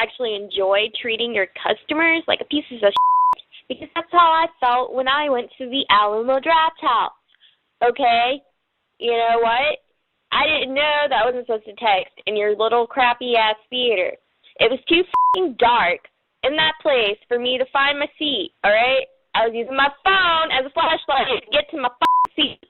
actually enjoy treating your customers like a piece of shit, because that's how I felt when I went to the Alamo Draft House. Okay? You know what? I didn't know that I wasn't supposed to text in your little crappy-ass theater. It was too f***ing dark in that place for me to find my seat, alright? I was using my phone as a flashlight to get to my f***ing seat.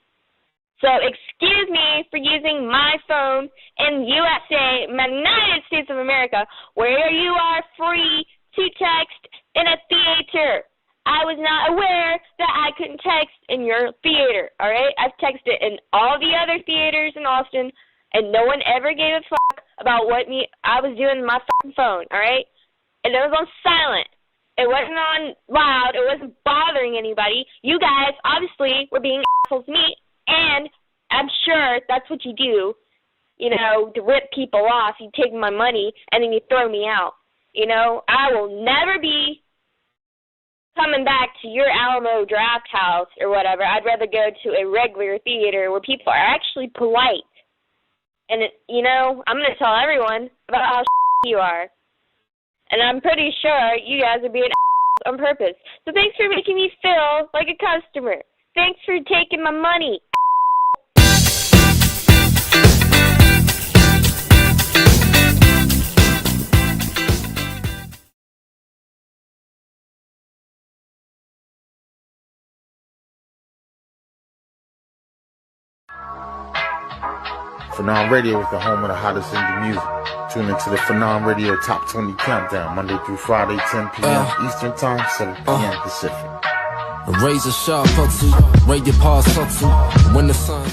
So excuse me for using my phone in USA, United States of America, where you are free to text in a theater. I was not aware that I couldn't text in your theater, all right? I've texted in all the other theaters in Austin, and no one ever gave a fuck about what I was doing on my fucking phone, all right? And it was on silent. It wasn't on loud. It wasn't bothering anybody. You guys obviously were being assholes to me, and I'm sure that's what you do, you know, to rip people off. You take my money, and then you throw me out. You know, I will never be coming back to your Alamo Draft House or whatever. I'd rather go to a regular theater where people are actually polite. And, you know, I'm going to tell everyone about how you are. And I'm pretty sure you guys are being on purpose. So thanks for making me feel like a customer. Thanks for taking my money. Phenom Radio is the home of the hottest indie music. Tune into the Phenom Radio Top 20 Countdown, Monday through Friday, 10 p.m. Eastern Time, 7 p.m. Pacific. Raise a sharp hustle, raise your paws hustle, when the sun.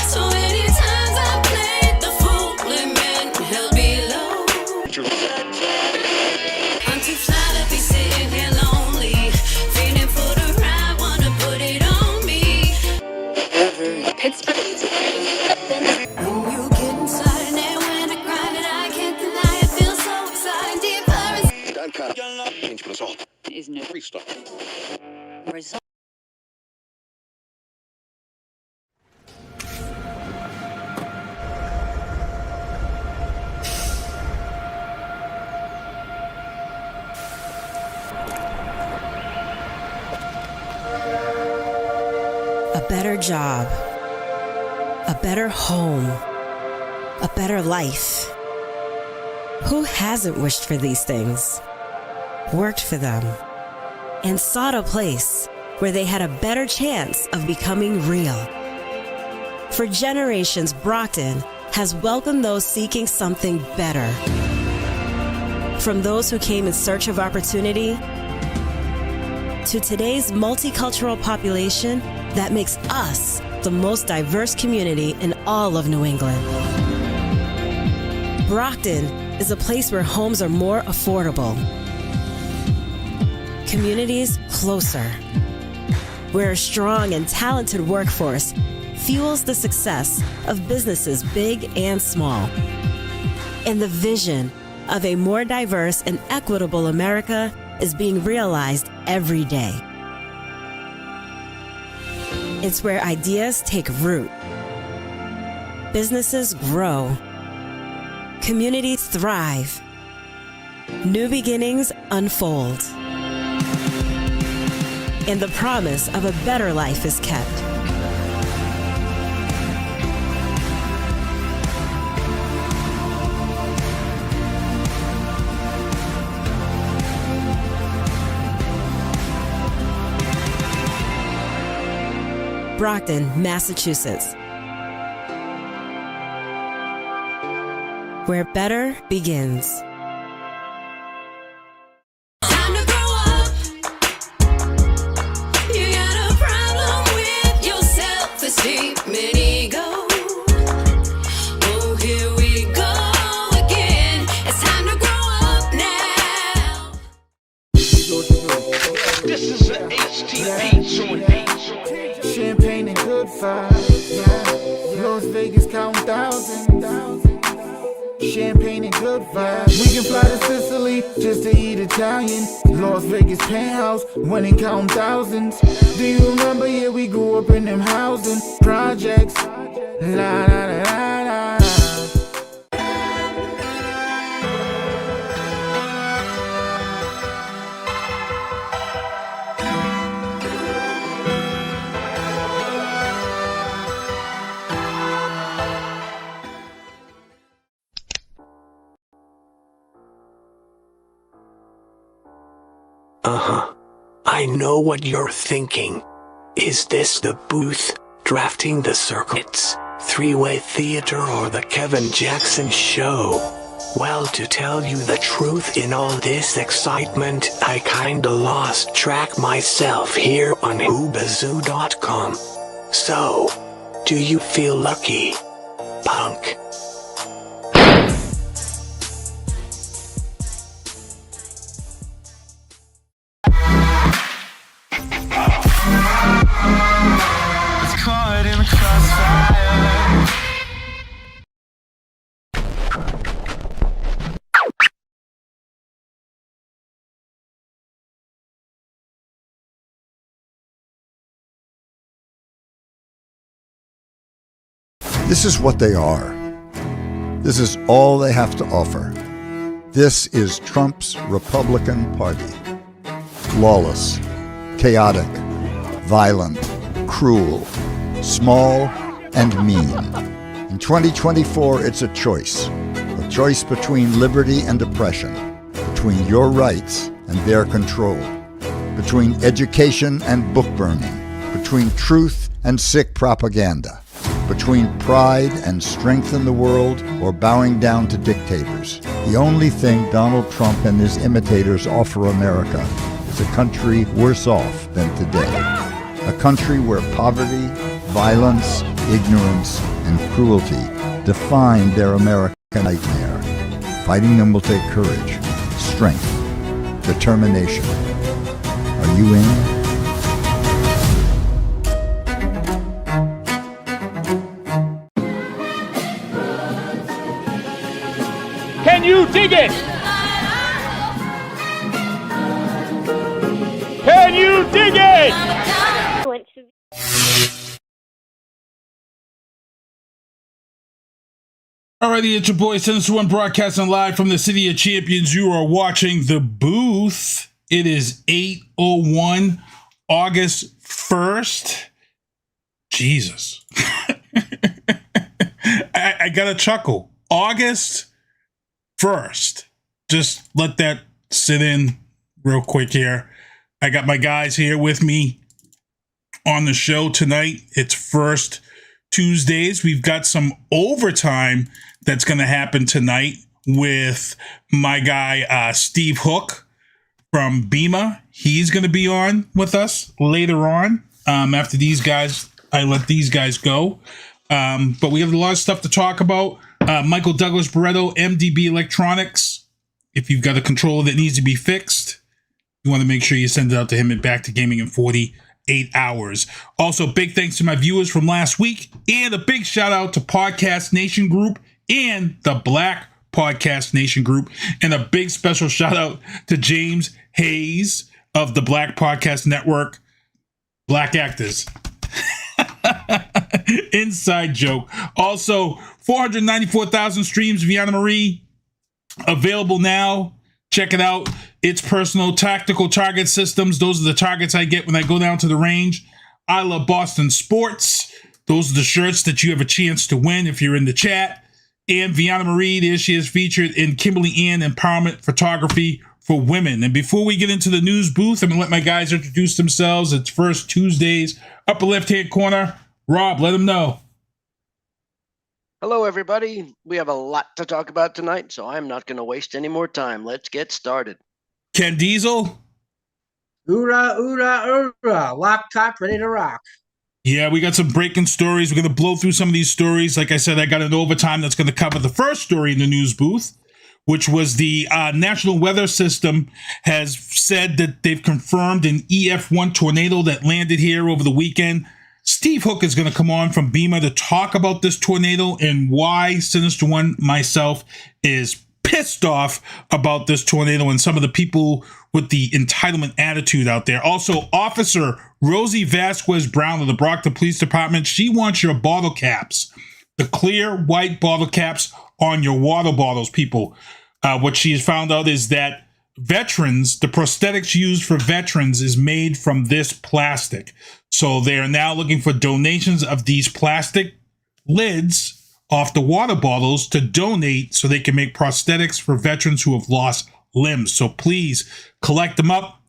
So many times I played the fool, man, held below. I'm too fly to be sitting here lonely, feeling for the ride, wanna put it on me. Pittsburgh. When you get inside and when I grind it, I can't deny it, feels so exciting, deeper. Is no result. A better job, a better home, a better life. Who hasn't wished for these things, worked for them, and sought a place where they had a better chance of becoming real? For generations, Brockton has welcomed those seeking something better. From those who came in search of opportunity to today's multicultural population that makes us the most diverse community in all of New England. Brockton is a place where homes are more affordable, communities closer, where a strong and talented workforce fuels the success of businesses big and small, and the vision of a more diverse and equitable America is being realized every day. It's where ideas take root, businesses grow, communities thrive, new beginnings unfold, and the promise of a better life is kept. Brockton, Massachusetts, where better begins. Time to grow up. You got a problem with your self-esteem and ego. Oh champagne and good vibes. We can fly to Sicily just to eat Italian. Las Vegas penthouse, winning counting thousands. Do you remember? Yeah, we grew up in them housing projects. La la la la la. I know what you're thinking. Is this the booth, drafting the circuits, three-way theater, or the Kevin Jackson show? Well, to tell you the truth, in all this excitement, I kinda lost track myself here on Whobazoo.com. So, do you feel lucky, punk? This is what they are. This is all they have to offer. This is Trump's Republican Party. Lawless, chaotic, violent, cruel, small, and mean. In 2024, it's a choice between liberty and oppression, between your rights and their control, between education and book burning, between truth and sick propaganda, between pride and strength in the world or bowing down to dictators. The only thing Donald Trump and his imitators offer America is a country worse off than today. A country where poverty, violence, ignorance, and cruelty define their American nightmare. Fighting them will take courage, strength, determination. Are you in? Can you dig it? Can you dig it? Alrighty, it's your boy Sinister One broadcasting live from the City of Champions. You are watching The Booth. It is 8:01, August 1st. Jesus. I got a chuckle. August 1st. Just let that sit in real quick here. I got my guys here with me on the show tonight. It's First Tuesdays. We've got some overtime that's going to happen tonight with my guy, Steve Hooke from BEMA. He's going to be on with us later on. After these guys, I let these guys go. But we have a lot of stuff to talk about. Michael Douglas Barretto, MDB Electronics. If you've got a controller that needs to be fixed, you want to make sure you send it out to him and Back to Gaming in 48 hours. Also, big thanks to my viewers from last week, and a big shout out to Podcast Nation Group and the Black Podcast Nation Group, and a big special shout out to James Hayes of the Black Podcast Network. Black actors. Inside joke. Also, 494,000 streams of Yana Marie available now. Check it out. It's personal tactical target systems. Those are the targets I get when I go down to the range. I love Boston sports. Those are the shirts that you have a chance to win if you're in the chat. And Vianna Marie, there she is, featured in Kimberly Ann Empowerment Photography for Women. And before we get into the news booth, I'm going to let my guys introduce themselves. It's First Tuesdays. Upper left-hand corner. Rob, let them know. Hello, everybody. We have a lot to talk about tonight, so I'm not going to waste any more time. Let's get started. Ken Diesel. Hoorah, hoorah, hoorah. Lock, cock, ready to rock. Yeah, we got some breaking stories. We're going to blow through some of these stories. Like I said, I got an overtime that's going to cover the first story in the news booth, which was the National Weather System has said that they've confirmed an EF1 tornado that landed here over the weekend. Steve Hooke is going to come on from BEMA to talk about this tornado and why Sinister One, myself, is pissed off about this tornado and some of the people with the entitlement attitude out there. Also, Officer Rosie Vazquez-Browne of the Brockton Police Department, she wants your bottle caps, the clear white bottle caps on your water bottles, people. What she has found out is that veterans, the prosthetics used for veterans is made from this plastic. So they are now looking for donations of these plastic lids off the water bottles to donate so they can make prosthetics for veterans who have lost limbs. So please collect them up,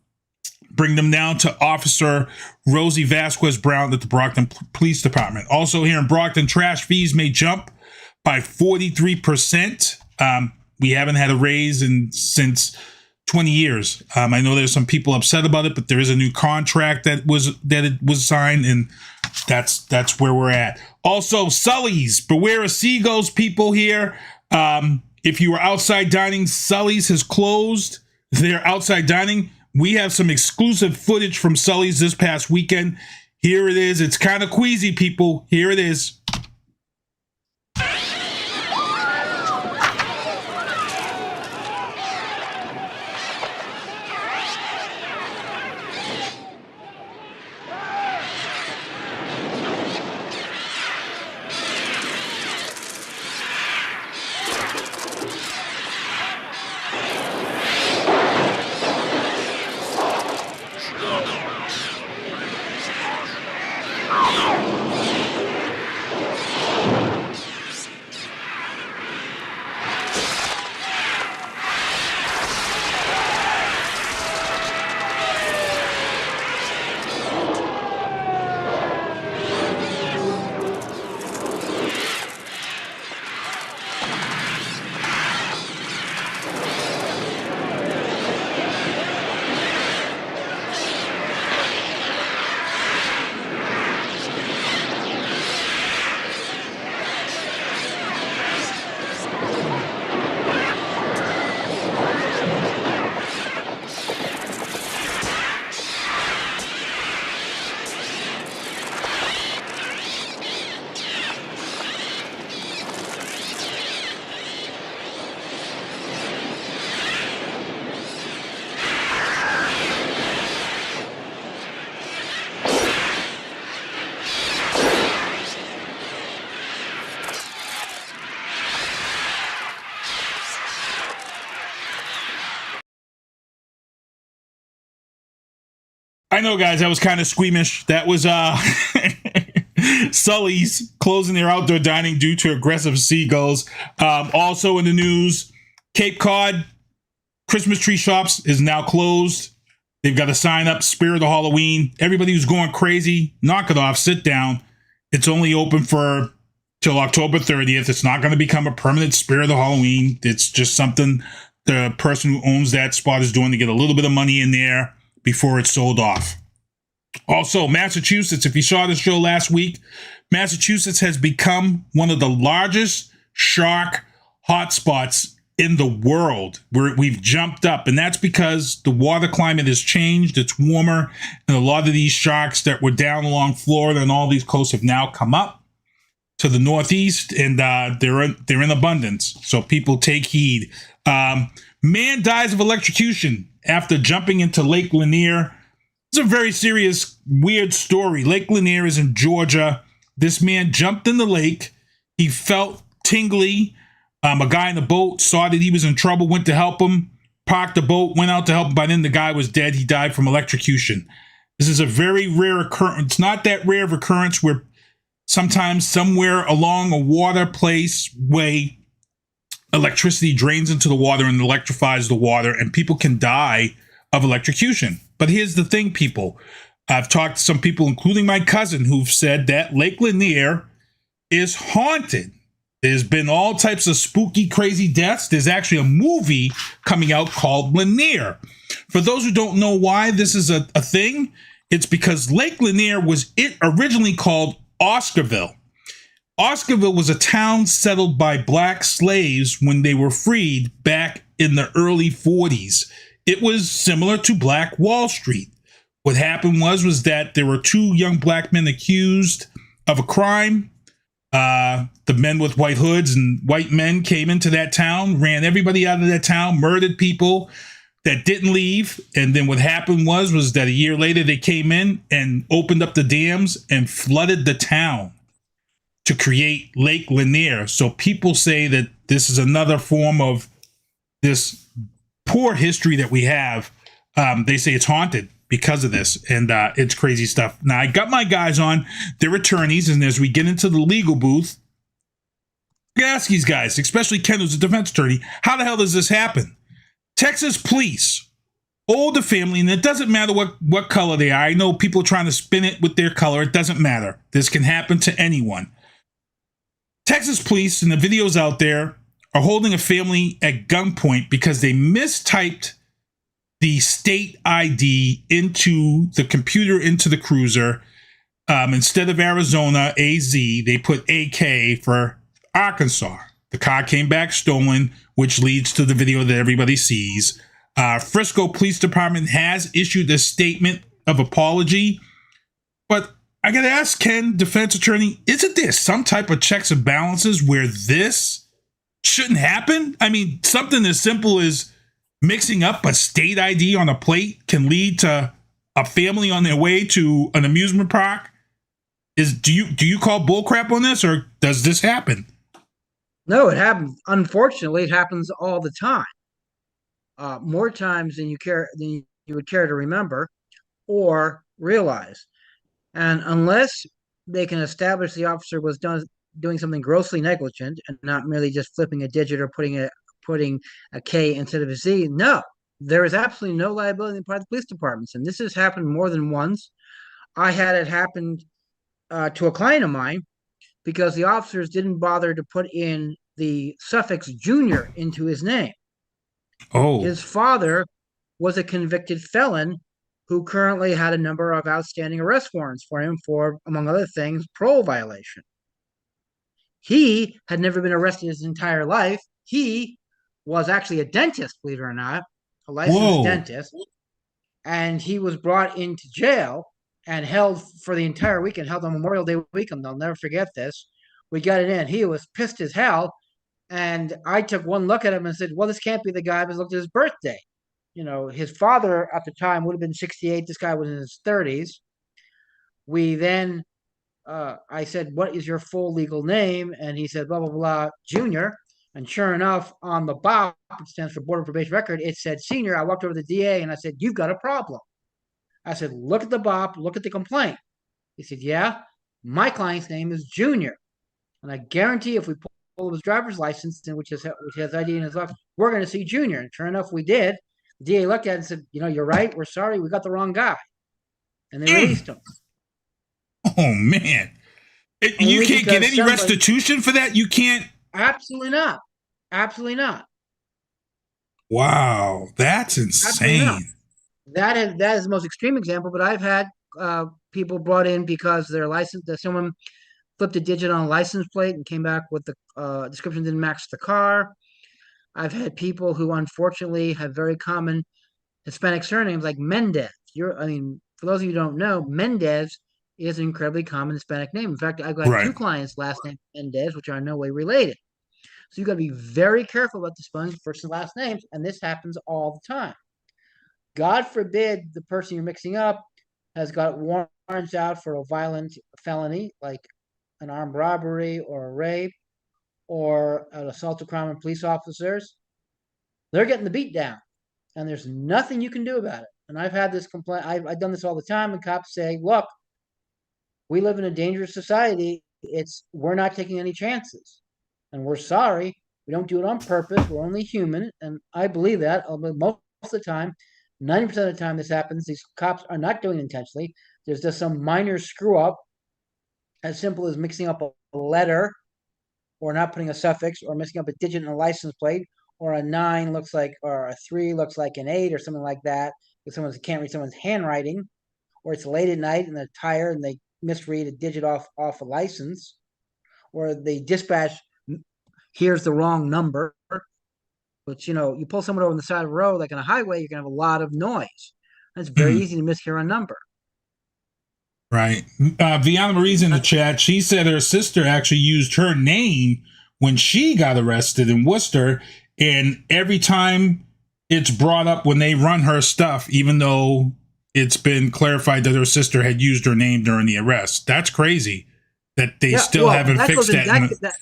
bring them down to Officer Rosie Vazquez-Browne at the Brockton Police Department. Also here in Brockton, trash fees may jump by 43%. We haven't had a raise since 20 years. I know there's some people upset about it, but there is a new contract that it was signed, and that's where we're at. Also, Sully's, beware of Seagulls, people here. If you are outside dining, Sully's has closed their outside dining. We have some exclusive footage from Sully's this past weekend. Here it is. It's kind of queasy, people. Here it is. I know, guys, that was kind of squeamish. That was Sully's closing their outdoor dining due to aggressive seagulls. Also in the news, Cape Cod Christmas tree shops is now closed. They've got a sign up, Spirit of Halloween. Everybody who's going crazy, knock it off, sit down. It's only open for till October 30th. It's not going to become a permanent Spirit of Halloween. It's just something the person who owns that spot is doing to get a little bit of money in there before it's sold off. Also, Massachusetts, if you saw the show last week, Massachusetts has become one of the largest shark hotspots in the world, where we've jumped up. And that's because the water climate has changed. It's warmer. And a lot of these sharks that were down along Florida and all these coasts have now come up to the northeast, and they're in abundance. So people take heed. Man dies of electrocution after jumping into Lake Lanier. It's a very serious, weird story. Lake Lanier is in Georgia. This man jumped in the lake. He felt tingly. A guy in the boat saw that he was in trouble, went to help him, parked the boat, went out to help him. By then, the guy was dead. He died from electrocution. This is a very rare occurrence. It's not that rare of occurrence where sometimes somewhere along a water place way, electricity drains into the water and electrifies the water, and people can die of electrocution. But here's the thing, people. I've talked to some people, including my cousin, who've said that Lake Lanier is haunted. There's been all types of spooky, crazy deaths. There's actually a movie coming out called Lanier. For those who don't know why this is a thing, it's because Lake Lanier was originally called Oscarville. Oscarville was a town settled by black slaves when they were freed back in the early 40s. It was similar to Black Wall Street. What happened was that there were 2 young black men accused of a crime. The men with white hoods and white men came into that town, ran everybody out of that town, murdered people that didn't leave. And then what happened was that a year later they came in and opened up the dams and flooded the town to create Lake Lanier. So people say that this is another form of this poor history that we have. They say it's haunted because of this, and it's crazy stuff. Now, I got my guys on, they're attorneys, and as we get into the legal booth, I ask these guys, especially Ken, who's a defense attorney, how the hell does this happen? Texas police, older family, and it doesn't matter what color they are. I know people trying to spin it with their color. It doesn't matter. This can happen to anyone. Texas police, and the videos out there, are holding a family at gunpoint because they mistyped the state ID into the computer, into the cruiser. Instead of Arizona, AZ, they put AK for Arkansas. The car came back stolen, which leads to the video that everybody sees. Frisco Police Department has issued a statement of apology. But I got to ask Ken, defense attorney, isn't there some type of checks and balances where this shouldn't happen? I mean, something as simple as mixing up a state ID on a plate can lead to a family on their way to an amusement park. Do you call bullcrap on this, or does this happen? No, it happens. Unfortunately, it happens all the time. More times than you would care to remember or realize. And unless they can establish the officer was doing something grossly negligent and not merely just flipping a digit or putting a K instead of a Z, no, there is absolutely no liability on the part of the police departments. And this has happened more than once. I had it happen to a client of mine because the officers didn't bother to put in the suffix junior into his name. Oh. His father was a convicted felon who currently had a number of outstanding arrest warrants for him for, among other things, parole violation. He had never been arrested his entire life. He was actually a dentist, believe it or not, a licensed dentist. And he was brought into jail and held for the entire weekend, held on Memorial Day weekend. I'll never forget this. We got it in. He was pissed as hell. And I took one look at him and said, well, this can't be the guy, but looked at his birthday. You know, his father at the time would have been 68. This guy was in his 30s. We then, I said, what is your full legal name? And he said, blah, blah, blah, Junior. And sure enough, on the BOP, it stands for Border Probation Record, it said Senior. I walked over to the DA and I said, you've got a problem. I said, look at the BOP, look at the complaint. He said, yeah, my client's name is Junior. And I guarantee if we pull his driver's license, which has ID in his life, we're going to see Junior. And sure enough, we did. The DA looked at it and said, you know, you're right. We're sorry. We got the wrong guy. And they released him. Oh, man. You can't get any restitution for that? You can't? Absolutely not. Absolutely not. Wow. That's insane. That is the most extreme example, but I've had people brought in because their license, that someone flipped a digit on a license plate and came back with the description didn't match the car. I've had people who unfortunately have very common Hispanic surnames like Mendez. For those of you who don't know, Mendez is an incredibly common Hispanic name. In fact, I've got 2 clients last name Mendez, which are in no way related. So you've got to be very careful about the spelling first and last names, and this happens all the time. God forbid the person you're mixing up has got warrants out for a violent felony, like an armed robbery or a rape or an assault of crime on police officers. They're getting the beat down, and there's nothing you can do about it. And I've had this complaint. I've done this all the time, and cops say, look, we live in a dangerous society. We're not taking any chances, and we're sorry. We don't do it on purpose. We're only human, and I believe that. Although most of the time, 90% of the time this happens, these cops are not doing it intentionally. There's just some minor screw up, as simple as mixing up a letter or not putting a suffix or mixing up a digit in a license plate, or a 9 looks like, or a 3 looks like an 8 or something like that, if someone can't read someone's handwriting, or it's late at night and they're tired and they misread a digit off a license, or the dispatch hears the wrong number. But, you pull someone over on the side of the road, like on a highway, you're going to have a lot of noise. It's very easy to mishear a number. Right. Viana Marie's in the chat. She said her sister actually used her name when she got arrested in Worcester, and every time it's brought up when they run her stuff, even though it's been clarified that her sister had used her name during the arrest. That's crazy that they still haven't fixed that.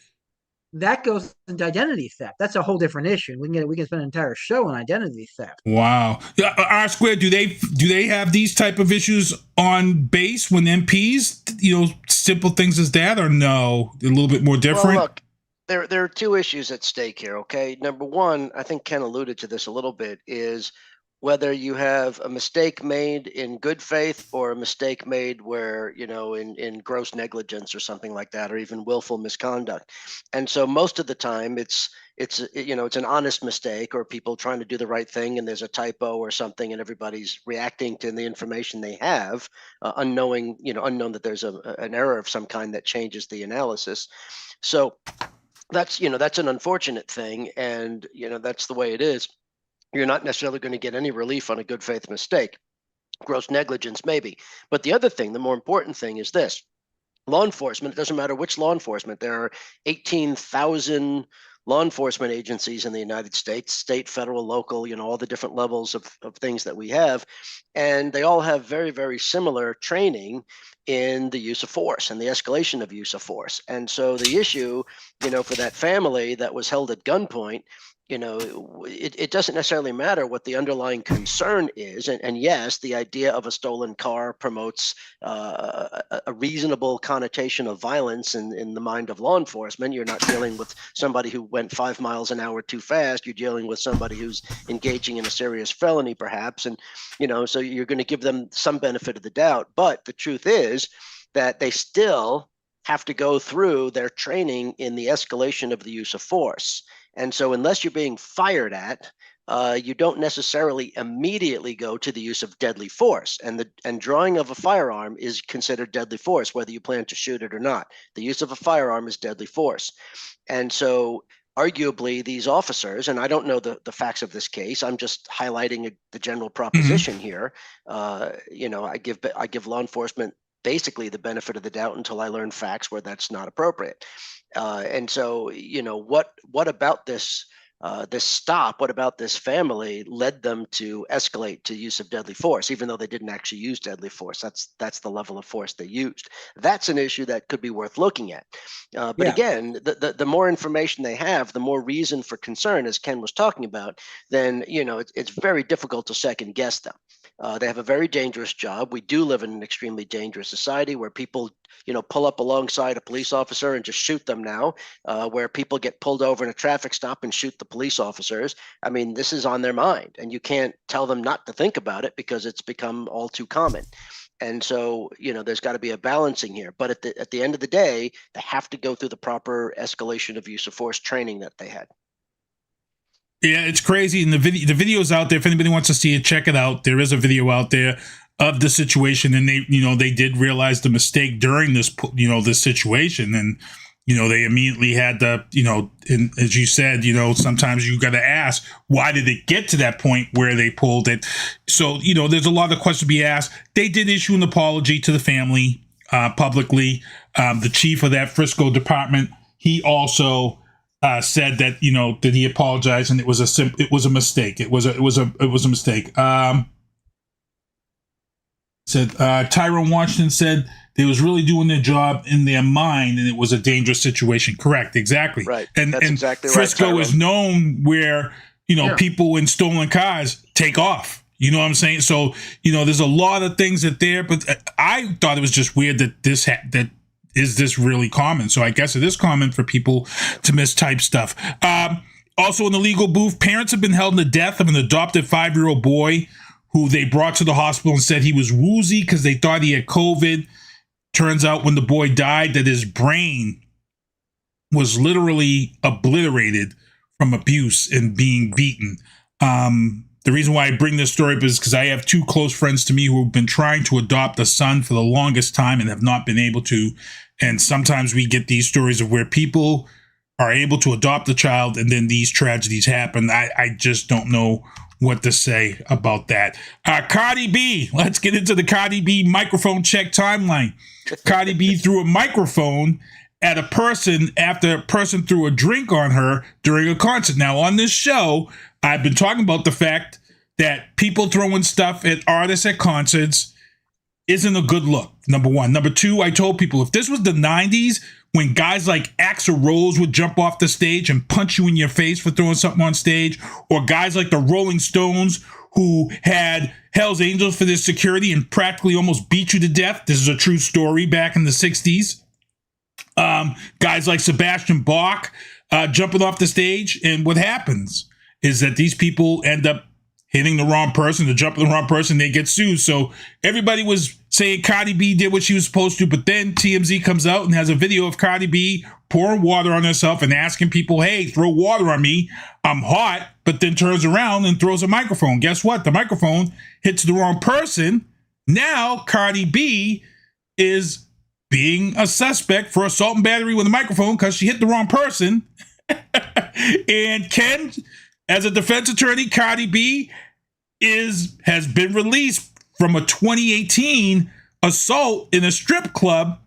That goes into identity theft. That's a whole different issue. We can spend an entire show on identity theft. Wow. R Square, do they have these type of issues on base when MPs, simple things as that, or no? A little bit more different? Well, look, there are two issues at stake here, okay? Number one, I think Ken alluded to this a little bit, is whether you have a mistake made in good faith or a mistake made where, in gross negligence or something like that, or even willful misconduct. And so most of the time it's an honest mistake, or people trying to do the right thing and there's a typo or something and everybody's reacting to the information they have, unknown that there's an error of some kind that changes the analysis. So that's an unfortunate thing, and that's the way it is. You're not necessarily going to get any relief on a good faith mistake. Gross negligence, maybe. But the other thing, the more important thing, is this. Law enforcement, it doesn't matter which law enforcement. There are 18,000 law enforcement agencies in the United States, state, federal, local, all the different levels of things that we have. And they all have very, very similar training in the use of force and the escalation of use of force. And so the issue, for that family that was held at gunpoint, it doesn't necessarily matter what the underlying concern is. And yes, the idea of a stolen car promotes a reasonable connotation of violence in the mind of law enforcement. You're not dealing with somebody who went 5 miles an hour too fast. You're dealing with somebody who's engaging in a serious felony, perhaps. And, so you're going to give them some benefit of the doubt. But the truth is that they still have to go through their training in the escalation of the use of force. And so unless you're being fired at, you don't necessarily immediately go to the use of deadly force. And drawing of a firearm is considered deadly force, whether you plan to shoot it or not. The use of a firearm is deadly force. And so arguably these officers, and I don't know the facts of this case, I'm just highlighting the general proposition here. I give law enforcement basically the benefit of the doubt until I learn facts where that's not appropriate. And so, what about this stop? What about this family led them to escalate to use of deadly force, even though they didn't actually use deadly force? That's the level of force they used. That's an issue that could be worth looking at. But again, the more information they have, the more reason for concern, as Ken was talking about, then, it's very difficult to second guess them. They have a very dangerous job. We do live in an extremely dangerous society where people, pull up alongside a police officer and just shoot them now, where people get pulled over in a traffic stop and shoot the police officers. I mean, this is on their mind, and you can't tell them not to think about it because it's become all too common. And so, there's got to be a balancing here. But at the end of the day, they have to go through the proper escalation of use of force training that they had. Yeah, it's crazy. And the video's out there. If anybody wants to see it, check it out. There is a video out there of the situation, and they did realize the mistake during this situation, and they immediately had to, and as you said, sometimes you got to ask, why did it get to that point where they pulled it? So there's a lot of questions to be asked. They did issue an apology to the family publicly. The chief of that Frisco department, he also said that that he apologized, and it was a mistake. It was a mistake. Tyrone Washington said they was really doing their job in their mind, and it was a dangerous situation. Correct, exactly. Right, and exactly Frisco right, is known where people in stolen cars take off. You know what I'm saying? So there's a lot of things that there, but I thought it was just weird that is this really common? So I guess it is common for people to mistype stuff. Also in the legal booth, parents have been held in the death of an adopted 5-year-old boy who they brought to the hospital and said he was woozy because they thought he had COVID. Turns out when the boy died that his brain was literally obliterated from abuse and being beaten. The reason why I bring this story up is because I have 2 close friends to me who have been trying to adopt a son for the longest time and have not been able to. And sometimes we get these stories of where people are able to adopt a child and then these tragedies happen. I just don't know what to say about that. Cardi B, let's get into the Cardi B microphone check timeline. Cardi B threw a microphone at a person after a person threw a drink on her during a concert. Now, on this show, I've been talking about the fact that people throwing stuff at artists at concerts isn't a good look, number one. Number two, I told people, if this was the 90s, when guys like Axl Rose would jump off the stage and punch you in your face for throwing something on stage, or guys like the Rolling Stones who had Hell's Angels for their security and practically almost beat you to death. This is a true story back in the 60s. Guys like Sebastian Bach jumping off the stage, and what happens is that these people end up hitting the wrong person, to jump the wrong person, they get sued. So everybody was saying Cardi B did what she was supposed to, but then TMZ comes out and has a video of Cardi B pouring water on herself and asking people, hey, throw water on me, I'm hot, but then turns around and throws a microphone. Guess what? The microphone hits the wrong person. Now Cardi B is being a suspect for assault and battery with a microphone because she hit the wrong person. And Ken, as a defense attorney, Cardi B has been released from a 2018 assault in a strip club.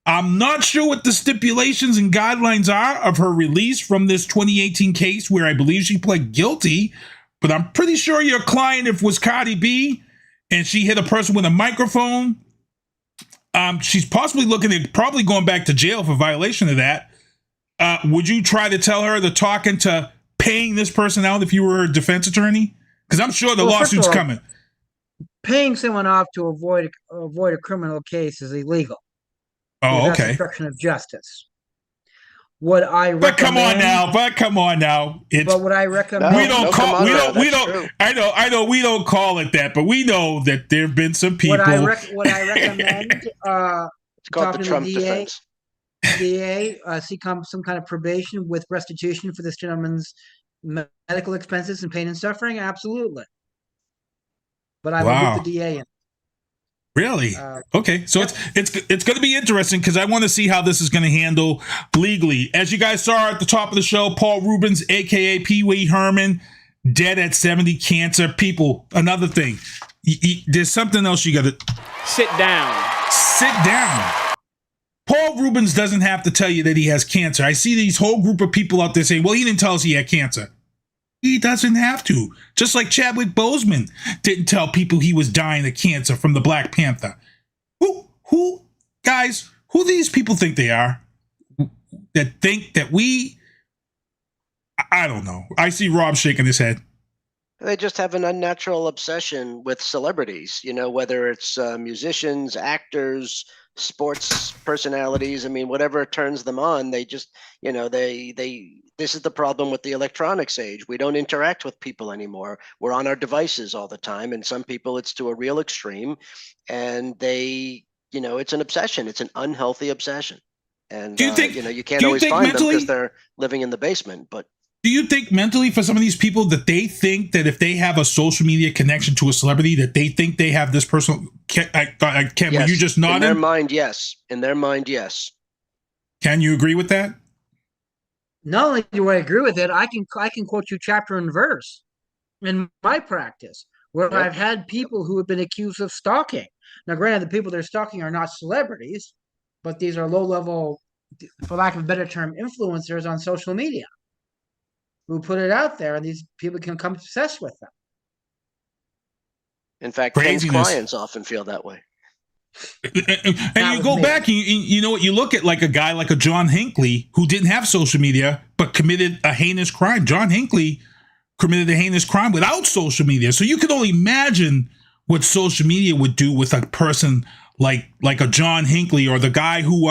I'm not sure what the stipulations and guidelines are of her release from this 2018 case where I believe she pled guilty, but I'm pretty sure your client, if it was Cardi B and she hit a person with a microphone, she's possibly looking at probably going back to jail for violation of that. Would you try to tell her to talk into paying this person out if you were a defense attorney? Because I'm sure the lawsuit's coming. Paying someone off to avoid a criminal case is illegal. Oh, That's okay. obstruction of justice. What I recommend, but come on now. It's, but what I recommend, we don't I know we don't call it that, but we know that there have been some people. What I recommend, it's called the Trump defense. DA seek some kind of probation with restitution for this gentleman's medical expenses and pain and suffering. Absolutely, but I will get the DA in. Really? Okay, so it's going to be interesting because I want to see how this is going to handle legally. As you guys saw at the top of the show, Paul Reubens, aka Pee Wee Herman, dead at 70, cancer. People, another thing, there's something else you got to sit down. Sit down. Paul Reubens doesn't have to tell you that he has cancer. I see these whole group of people out there saying, well, he didn't tell us he had cancer. He doesn't have to. Just like Chadwick Boseman didn't tell people he was dying of cancer from the Black Panther. Who these people think they are? That think that I don't know. I see Rob shaking his head. They just have an unnatural obsession with celebrities, whether it's musicians, actors, sports personalities. I mean, whatever turns them on, they just, this is the problem with the electronics age. We don't interact with people anymore. We're on our devices all the time. And some people, it's to a real extreme, and they, it's an obsession. It's an unhealthy obsession. And do you think, you can't always find them because they're living in the basement, but do you think mentally for some of these people that they think that if they have a social media connection to a celebrity, that they think they have this personal? Ken, yes. Were you just nodding? In their mind, yes. In their mind, yes. Can you agree with that? Not only do I agree with it, I can quote you chapter and verse in my practice where I've had people who have been accused of stalking. Now, granted, the people they're stalking are not celebrities, but these are low-level, for lack of a better term, influencers on social media who put it out there, and these people can become obsessed with them. In fact, Ken's clients often feel that way. And you go back, and you know what? You look at like a guy like a John Hinckley who didn't have social media but committed a heinous crime. John Hinckley committed a heinous crime without social media. So you can only imagine what social media would do with a person like a John Hinckley, or the guy who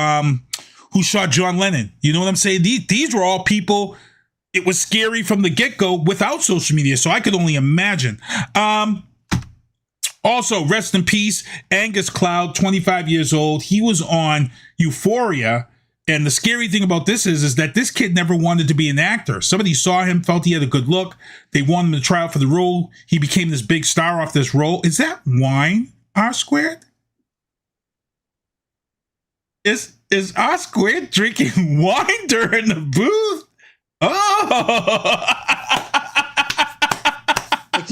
shot John Lennon. You know what I'm saying? These were all people. It was scary from the get-go without social media, so I could only imagine. Also, rest in peace, Angus Cloud, 25 years old. He was on Euphoria, and the scary thing about this is that this kid never wanted to be an actor. Somebody saw him, felt he had a good look. They wanted him to try out for the role. He became this big star off this role. Is that wine, R-Squared? Is R-Squared drinking wine during the booth? Oh!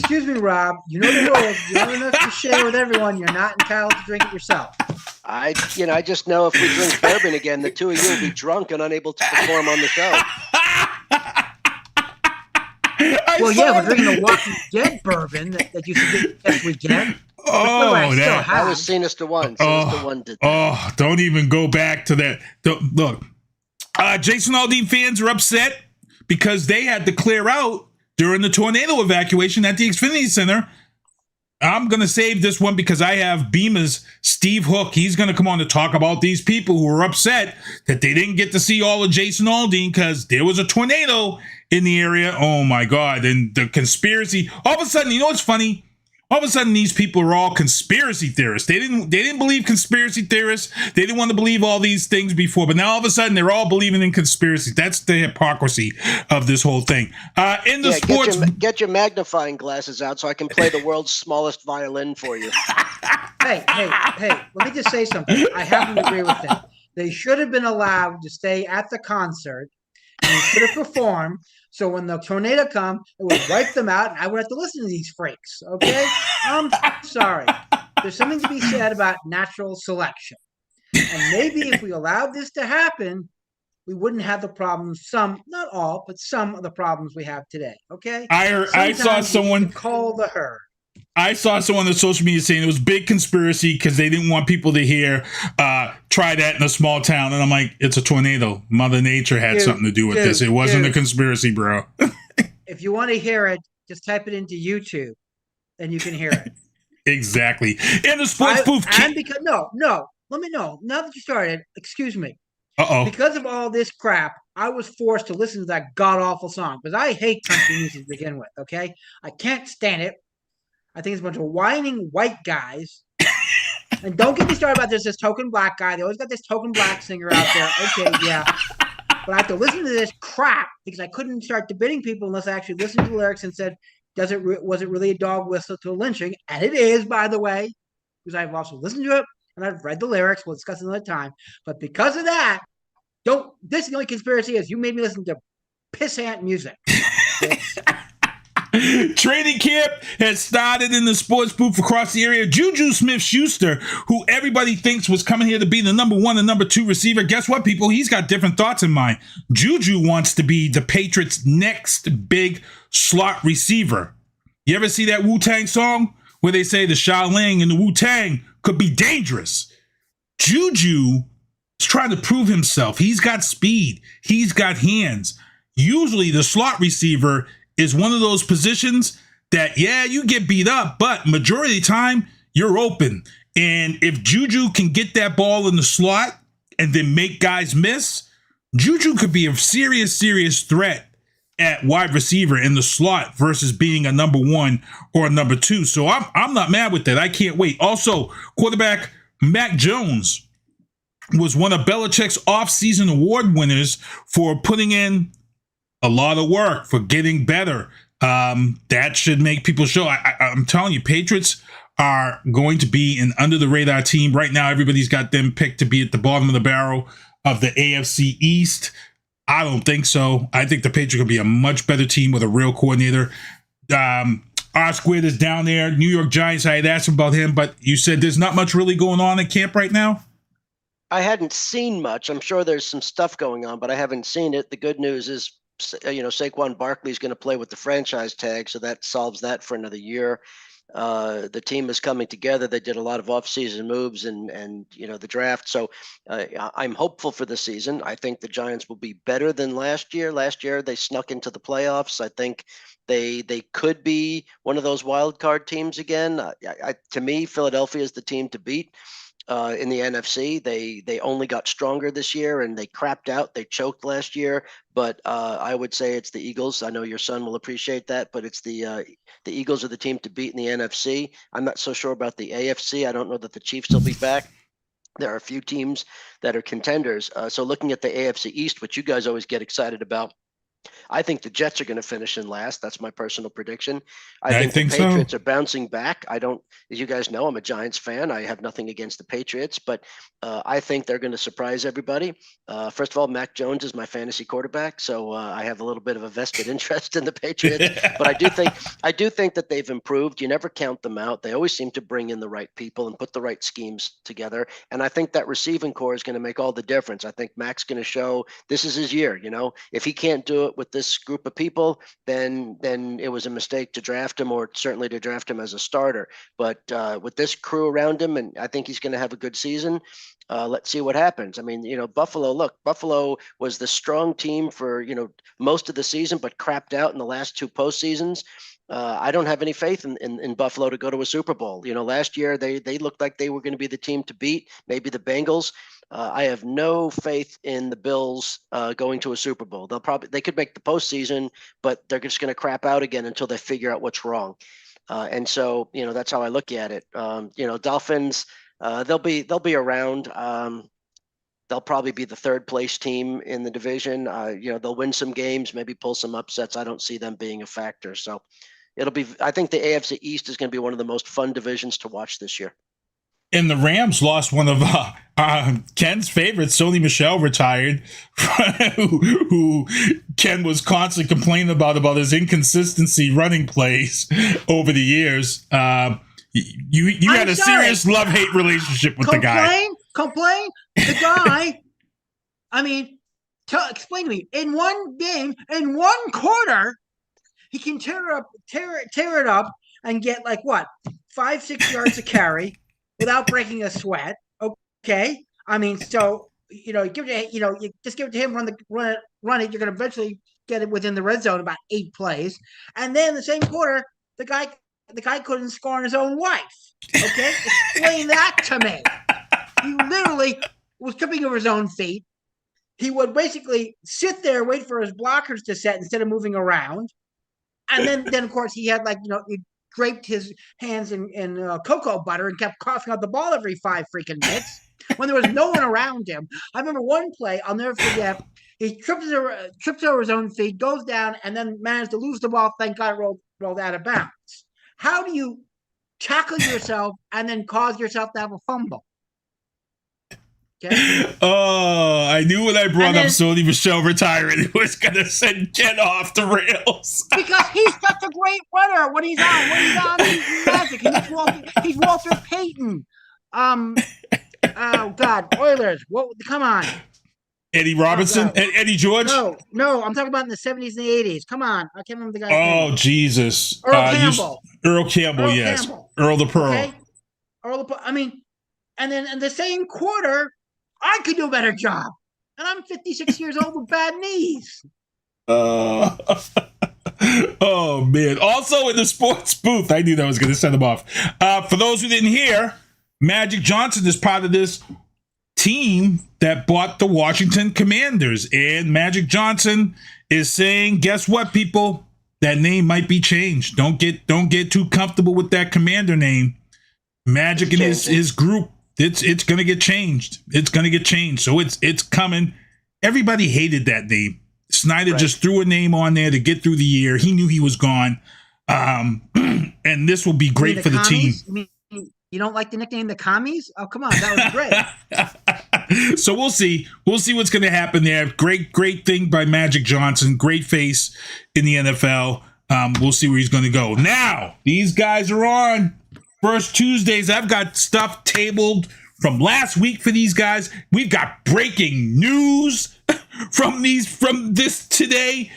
excuse me, Rob. You know the rules. You don't enough to share with everyone. You're not entitled to drink it yourself. I just know if we drink bourbon again, the two of you will be drunk and unable to perform on the show. Well, yeah, we're drinking the Walking Dead bourbon that you suggest we get. Oh, that was Sinister One. Sinister One did that. Oh, don't even go back to that. Look, Jason Aldean fans are upset because they had to clear out during the tornado evacuation at the Xfinity Center. I'm going to save this one because I have BEMA's Steve Hooke. He's going to come on to talk about these people who were upset that they didn't get to see all of Jason Aldean because there was a tornado in the area. Oh, my God. And the conspiracy. All of a sudden, you know what's funny? All of a sudden, these people are all conspiracy theorists. They didn't believe conspiracy theorists. They didn't want to believe all these things before. But now all of a sudden, they're all believing in conspiracy. That's the hypocrisy of this whole thing. In the sports, get your magnifying glasses out so I can play the world's smallest violin for you. Hey! Let me just say something. I happen to agree with them. They should have been allowed to stay at the concert, and they should have performed. So when the tornado come, it would wipe them out, and I would have to listen to these freaks. Okay, I'm sorry. There's something to be said about natural selection, and maybe if we allowed this to happen, we wouldn't have the problems. Some, not all, but some of the problems we have today. Okay. I saw someone call the herd. I saw someone on social media saying it was big conspiracy because they didn't want people to hear, try that in a small town. And I'm like, it's a tornado. Mother Nature had something to do with this. It wasn't a conspiracy, bro. If you want to hear it, just type it into YouTube and you can hear it. Exactly. In the sports booth. And because, let me know. Now that you started, excuse me. Uh-oh. Because of all this crap, I was forced to listen to that god-awful song because I hate country music to begin with, okay? I can't stand it. I think it's a bunch of whining white guys. And don't get me started about this token black guy. They always got this token black singer out there. Okay, yeah. But I have to listen to this crap because I couldn't start debating people unless I actually listened to the lyrics and said, was it really a dog whistle to a lynching? And it is, by the way, because I've also listened to it and I've read the lyrics. We'll discuss it another time. But because of that, this is the only conspiracy is you made me listen to pissant music. Training camp has started in the sports booth across the area. JuJu Smith-Schuster, who everybody thinks was coming here to be the number 1 and number 2 receiver. Guess what, people? He's got different thoughts in mind. JuJu wants to be the Patriots' next big slot receiver. You ever see that Wu-Tang song where they say the Shaolin and the Wu-Tang could be dangerous? JuJu is trying to prove himself. He's got speed. He's got hands. Usually the slot receiver is one of those positions that, yeah, you get beat up, but majority of the time, you're open. And if JuJu can get that ball in the slot and then make guys miss, JuJu could be a serious, serious threat at wide receiver in the slot versus being a number 1 or a number 2. So I'm not mad with that. I can't wait. Also, quarterback Mac Jones was one of Belichick's offseason award winners for putting in a lot of work, for getting better. That should make people show. I'm telling you, Patriots are going to be an under-the-radar team. Right now, everybody's got them picked to be at the bottom of the barrel of the AFC East. I don't think so. I think the Patriots are going to be a much better team with a real coordinator. R Squid is down there. New York Giants, I had asked him about him, but you said there's not much really going on at camp right now? I hadn't seen much. I'm sure there's some stuff going on, but I haven't seen it. The good news is, Saquon Barkley is going to play with the franchise tag, so that solves that for another year. The team is coming together. They did a lot of offseason moves and the draft. So I'm hopeful for the season. I think the Giants will be better than last year. Last year they snuck into the playoffs. I think they could be one of those wild card teams again. To me, Philadelphia is the team to beat. In the NFC, they only got stronger this year, and they crapped out. They choked last year, but I would say it's the Eagles. I know your son will appreciate that, but it's the Eagles are the team to beat in the NFC. I'm not so sure about the AFC. I don't know that the Chiefs will be back. There are a few teams that are contenders. So looking at the AFC East, which you guys always get excited about, I think the Jets are going to finish in last. That's my personal prediction. I think the so. Patriots are bouncing back. I don't, as you guys know, I'm a Giants fan. I have nothing against the Patriots, but I think they're going to surprise everybody. First of all, Mac Jones is my fantasy quarterback, so I have a little bit of a vested interest in the Patriots. But I do think that they've improved. You never count them out. They always seem to bring in the right people and put the right schemes together. And I think that receiving core is going to make all the difference. I think Mac's going to show this is his year. You know, if he can't do it with this group of people, then it was a mistake to draft him, or certainly to draft him as a starter. But with this crew around him, and I think he's going to have a good season. Let's see what happens. I mean, you know, Buffalo was the strong team for, you know, most of the season, but crapped out in the last two postseasons. I don't have any faith in Buffalo to go to a Super Bowl. You know, last year they looked like they were going to be the team to beat, maybe the Bengals. I have no faith in the Bills going to a Super Bowl. They could make the postseason, but they're just going to crap out again until they figure out what's wrong. And so, you know, that's how I look at it. You know, Dolphins, they'll be around. They'll probably be the third place team in the division. You know, they'll win some games, maybe pull some upsets. I don't see them being a factor. So I think the AFC East is going to be one of the most fun divisions to watch this year. And the Rams lost one of Ken's favorites. Sony Michel retired, who Ken was constantly complaining about his inconsistency running plays over the years. You had a serious love-hate relationship with the guy. Complain? The guy, I mean, explain to me. In one game, in one quarter, he can tear it up and get like what, 5-6 yards a carry without breaking a sweat. Okay, I mean, so you just give it to him, run it. You're going to eventually get it within the red zone about 8 plays, and then the same quarter, the guy couldn't score on his own wife. Okay, explain that to me. He literally was tripping over his own feet. He would basically sit there, wait for his blockers to set instead of moving around. And then of course, he had he draped his hands in cocoa butter and kept coughing out the ball every 5 freaking minutes when there was no one around him. I remember one play, I'll never forget. He trips over his own feet, goes down, and then managed to lose the ball. Thank God it rolled out of bounds. How do you tackle yourself and then cause yourself to have a fumble? Okay. Oh, I knew when I brought up Sony Michel retiring, it was going to send Ken off the rails. Because he's such a great runner when he's on, he's magic. He's Walter Payton. Oh, God. Oilers. Come on. Eddie Robinson? Eddie George? No, I'm talking about in the 70s and the 80s. Come on. I can't remember the guy's name. Oh, Jesus. Earl Campbell, yes. Campbell. Earl the Pearl. Okay? I mean, and then in the same quarter, I could do a better job. And I'm 56 years old with bad knees. Oh, man. Also in the sports booth, I knew that was going to send him off. For those who didn't hear, Magic Johnson is part of this team that bought the Washington Commanders. And Magic Johnson is saying, guess what, people? That name might be changed. Don't get too comfortable with that Commander name. Magic and his group, it's going to get changed. It's going to get changed. So it's coming. Everybody hated that name. Snyder just threw a name on there to get through the year. He knew he was gone. And this will be great for the team. You don't like the nickname the Commies? Oh, come on. That was great. So we'll see. We'll see what's going to happen there. Great thing by Magic Johnson. Great face in the NFL. We'll see where he's going to go. Now, these guys are on First Tuesdays. I've got stuff tabled from last week for these guys. We've got breaking news from this today.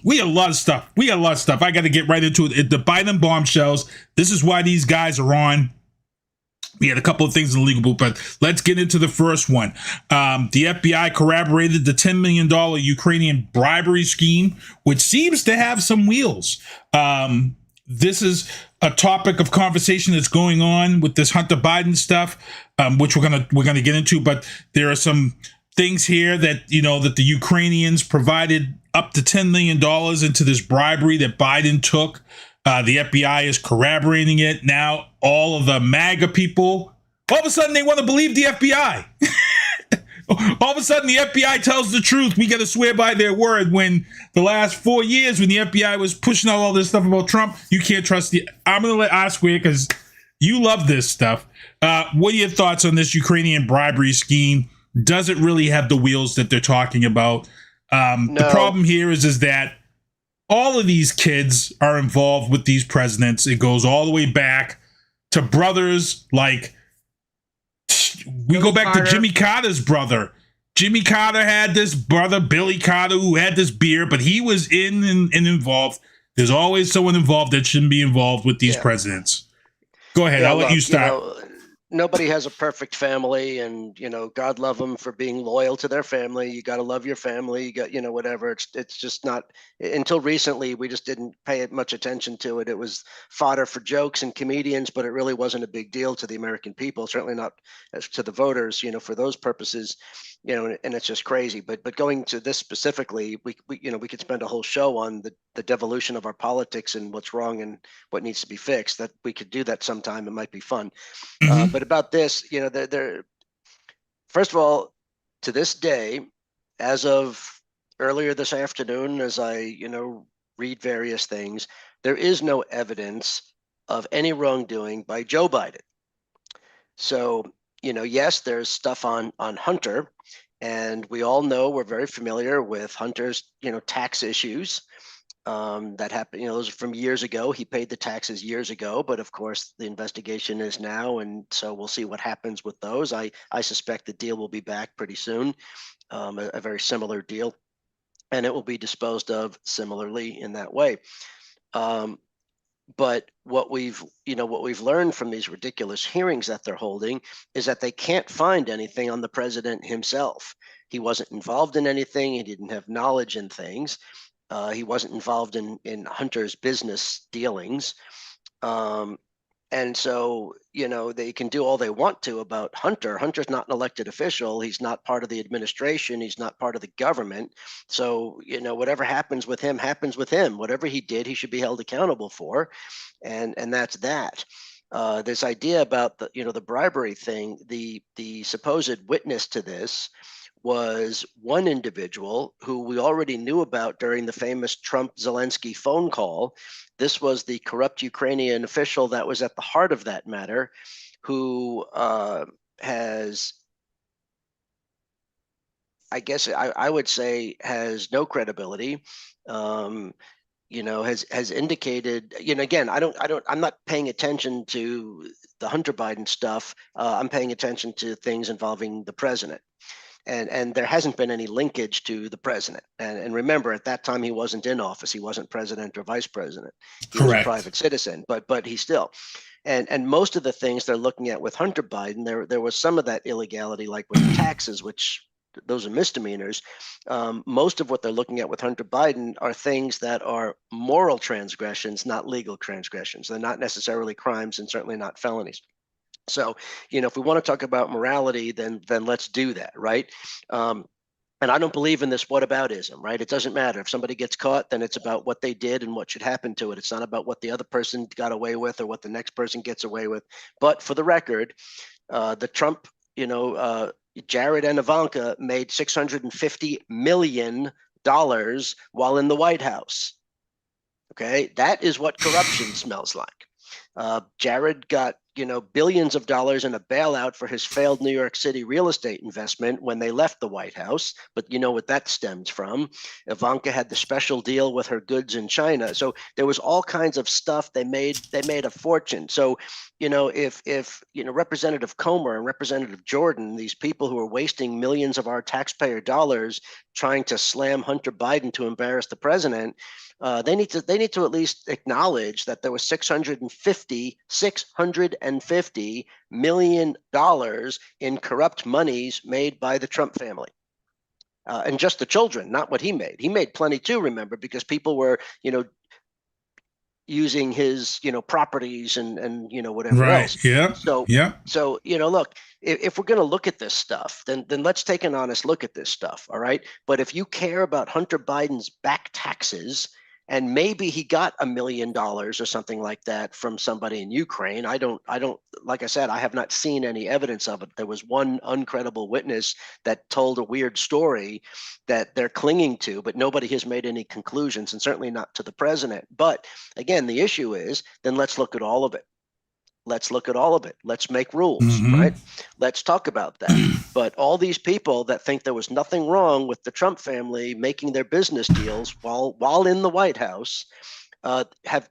We got a lot of stuff. I got to get right into it. The Biden bombshells. This is why these guys are on. We had a couple of things in the legal book, but let's get into the first one. The FBI corroborated the $10 million Ukrainian bribery scheme, which seems to have some wheels. This is a topic of conversation that's going on with this Hunter Biden stuff, which we're gonna get into. But there are some things here that that the Ukrainians provided up to $10 million into this bribery that Biden took. The FBI is corroborating it. Now, all of the MAGA people, all of a sudden, they want to believe the FBI. All of a sudden, the FBI tells the truth. We got to swear by their word. When the last 4 years, when the FBI was pushing out all this stuff about Trump, you can't trust the. I'm going to let Oscar because you love this stuff. What are your thoughts on this Ukrainian bribery scheme? Does it really have the wheels that they're talking about? No. The problem here is that all of these kids are involved with these presidents. It goes all the way back to brothers like. We go back to Jimmy Carter's brother. Jimmy Carter had this brother, Billy Carter, who had this beer, but he was in and involved. There's always someone involved that shouldn't be involved with these presidents. Go ahead. I'll let you start. Nobody has a perfect family, and God love them for being loyal to their family. You got to love your family. You got whatever. It's just not. Until recently, we just didn't pay much attention to it. It was fodder for jokes and comedians, but it really wasn't a big deal to the American people. Certainly not as to the voters. For those purposes. And it's just crazy. But going to this specifically, we could spend a whole show on the devolution of our politics and what's wrong and what needs to be fixed. That we could do that sometime. It might be fun. But about this, they're first of all, to this day, as of earlier this afternoon, as I read various things, there is no evidence of any wrongdoing by Joe Biden. So. Yes, there's stuff on Hunter, and we all know we're very familiar with Hunter's, tax issues that happened. Those are from years ago. He paid the taxes years ago, but of course the investigation is now, and so we'll see what happens with those. I suspect the deal will be back pretty soon, a very similar deal, and it will be disposed of similarly in that way. But what we've learned from these ridiculous hearings that they're holding is that they can't find anything on the president himself. He wasn't involved in anything. He didn't have knowledge in things. He wasn't involved in Hunter's business dealings. And so, they can do all they want to about Hunter. Hunter's not an elected official. He's not part of the administration. He's not part of the government. So, whatever happens with him happens with him. Whatever he did, he should be held accountable for. And that's that. This idea about the bribery thing, the supposed witness to this was one individual who we already knew about during the famous Trump-Zelensky phone call. This was the corrupt Ukrainian official that was at the heart of that matter, who has, I guess I would say, has no credibility. Has indicated, again, I'm not paying attention to the Hunter Biden stuff. I'm paying attention to things involving the president. And there hasn't been any linkage to the president. And remember, at that time, he wasn't in office. He wasn't president or vice president. He was a private citizen, but he still. And most of the things they're looking at with Hunter Biden, there was some of that illegality, like with the taxes, which those are misdemeanors. Most of what they're looking at with Hunter Biden are things that are moral transgressions, not legal transgressions. They're not necessarily crimes and certainly not felonies. So, if we want to talk about morality, then let's do that, right? And I don't believe in this whataboutism, right? It doesn't matter. If somebody gets caught, then it's about what they did and what should happen to it. It's not about what the other person got away with or what the next person gets away with. But for the record, the Trump, Jared and Ivanka made $650 million while in the White House. Okay, that is what corruption smells like. Jared got billions of dollars in a bailout for his failed New York City real estate investment when they left the White House. But what that stems from. Ivanka had the special deal with her goods in China. So there was all kinds of stuff. They made a fortune. So, if Representative Comer and Representative Jordan, these people who are wasting millions of our taxpayer dollars trying to slam Hunter Biden to embarrass the president, they need to at least acknowledge that there was $650 million in corrupt monies made by the Trump family. And just the children, not what he made. He made plenty too, remember, because people were, using his, properties and whatever else. Yeah. So look, if we're going to look at this stuff, then let's take an honest look at this stuff. All right. But if you care about Hunter Biden's back taxes, and maybe he got $1 million or something like that from somebody in Ukraine. I don't, like I said, I have not seen any evidence of it. There was one uncredible witness that told a weird story that they're clinging to, but nobody has made any conclusions, and certainly not to the president. But again, the issue is, then let's look at all of it. Let's look at all of it. Let's make rules, right? Let's talk about that. But all these people that think there was nothing wrong with the Trump family making their business deals while in the White House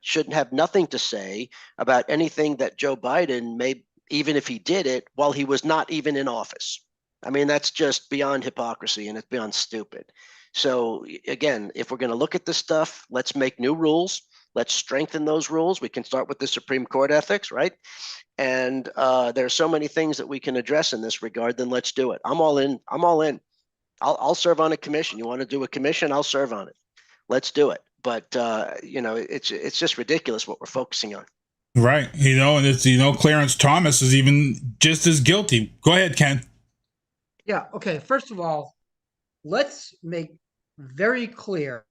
should have nothing to say about anything that Joe Biden made, even if he did it while he was not even in office. I mean, that's just beyond hypocrisy, and it's beyond stupid. So again, if we're going to look at this stuff, let's make new rules. Let's strengthen those rules. We can start with the Supreme Court ethics, right? And there are so many things that we can address in this regard. Then let's do it. I'm all in. I'm all in. I'll serve on a commission. You want to do a commission? I'll serve on it. Let's do it. But it's just ridiculous what we're focusing on. Right. And it's Clarence Thomas is even just as guilty. Go ahead, Ken. Yeah. Okay. First of all, let's make very clear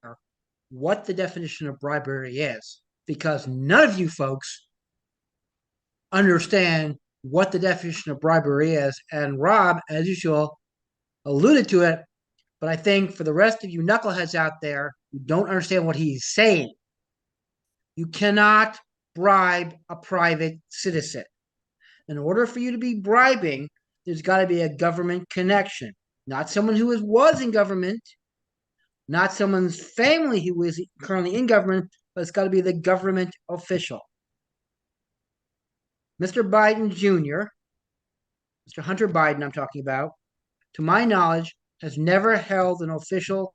what the definition of bribery is, because none of you folks understand what the definition of bribery is. And Rob, as usual, alluded to it, but I think for the rest of you knuckleheads out there who don't understand what he's saying, you cannot bribe a private citizen. In order for you to be bribing, there's got to be a government connection, not someone who was in government, not someone's family who is currently in government, but it's got to be the government official. Mr. Biden Jr., Mr. Hunter Biden, I'm talking about, to my knowledge, has never held an official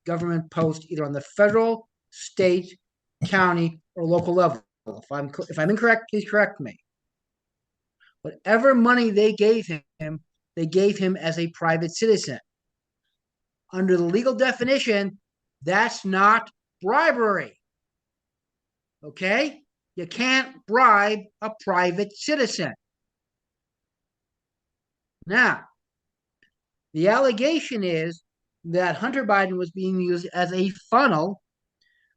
government post either on the federal, state, county, or local level. If I'm incorrect, please correct me. Whatever money they gave him as a private citizen. Under the legal definition, that's not bribery. Okay? You can't bribe a private citizen. Now, the allegation is that Hunter Biden was being used as a funnel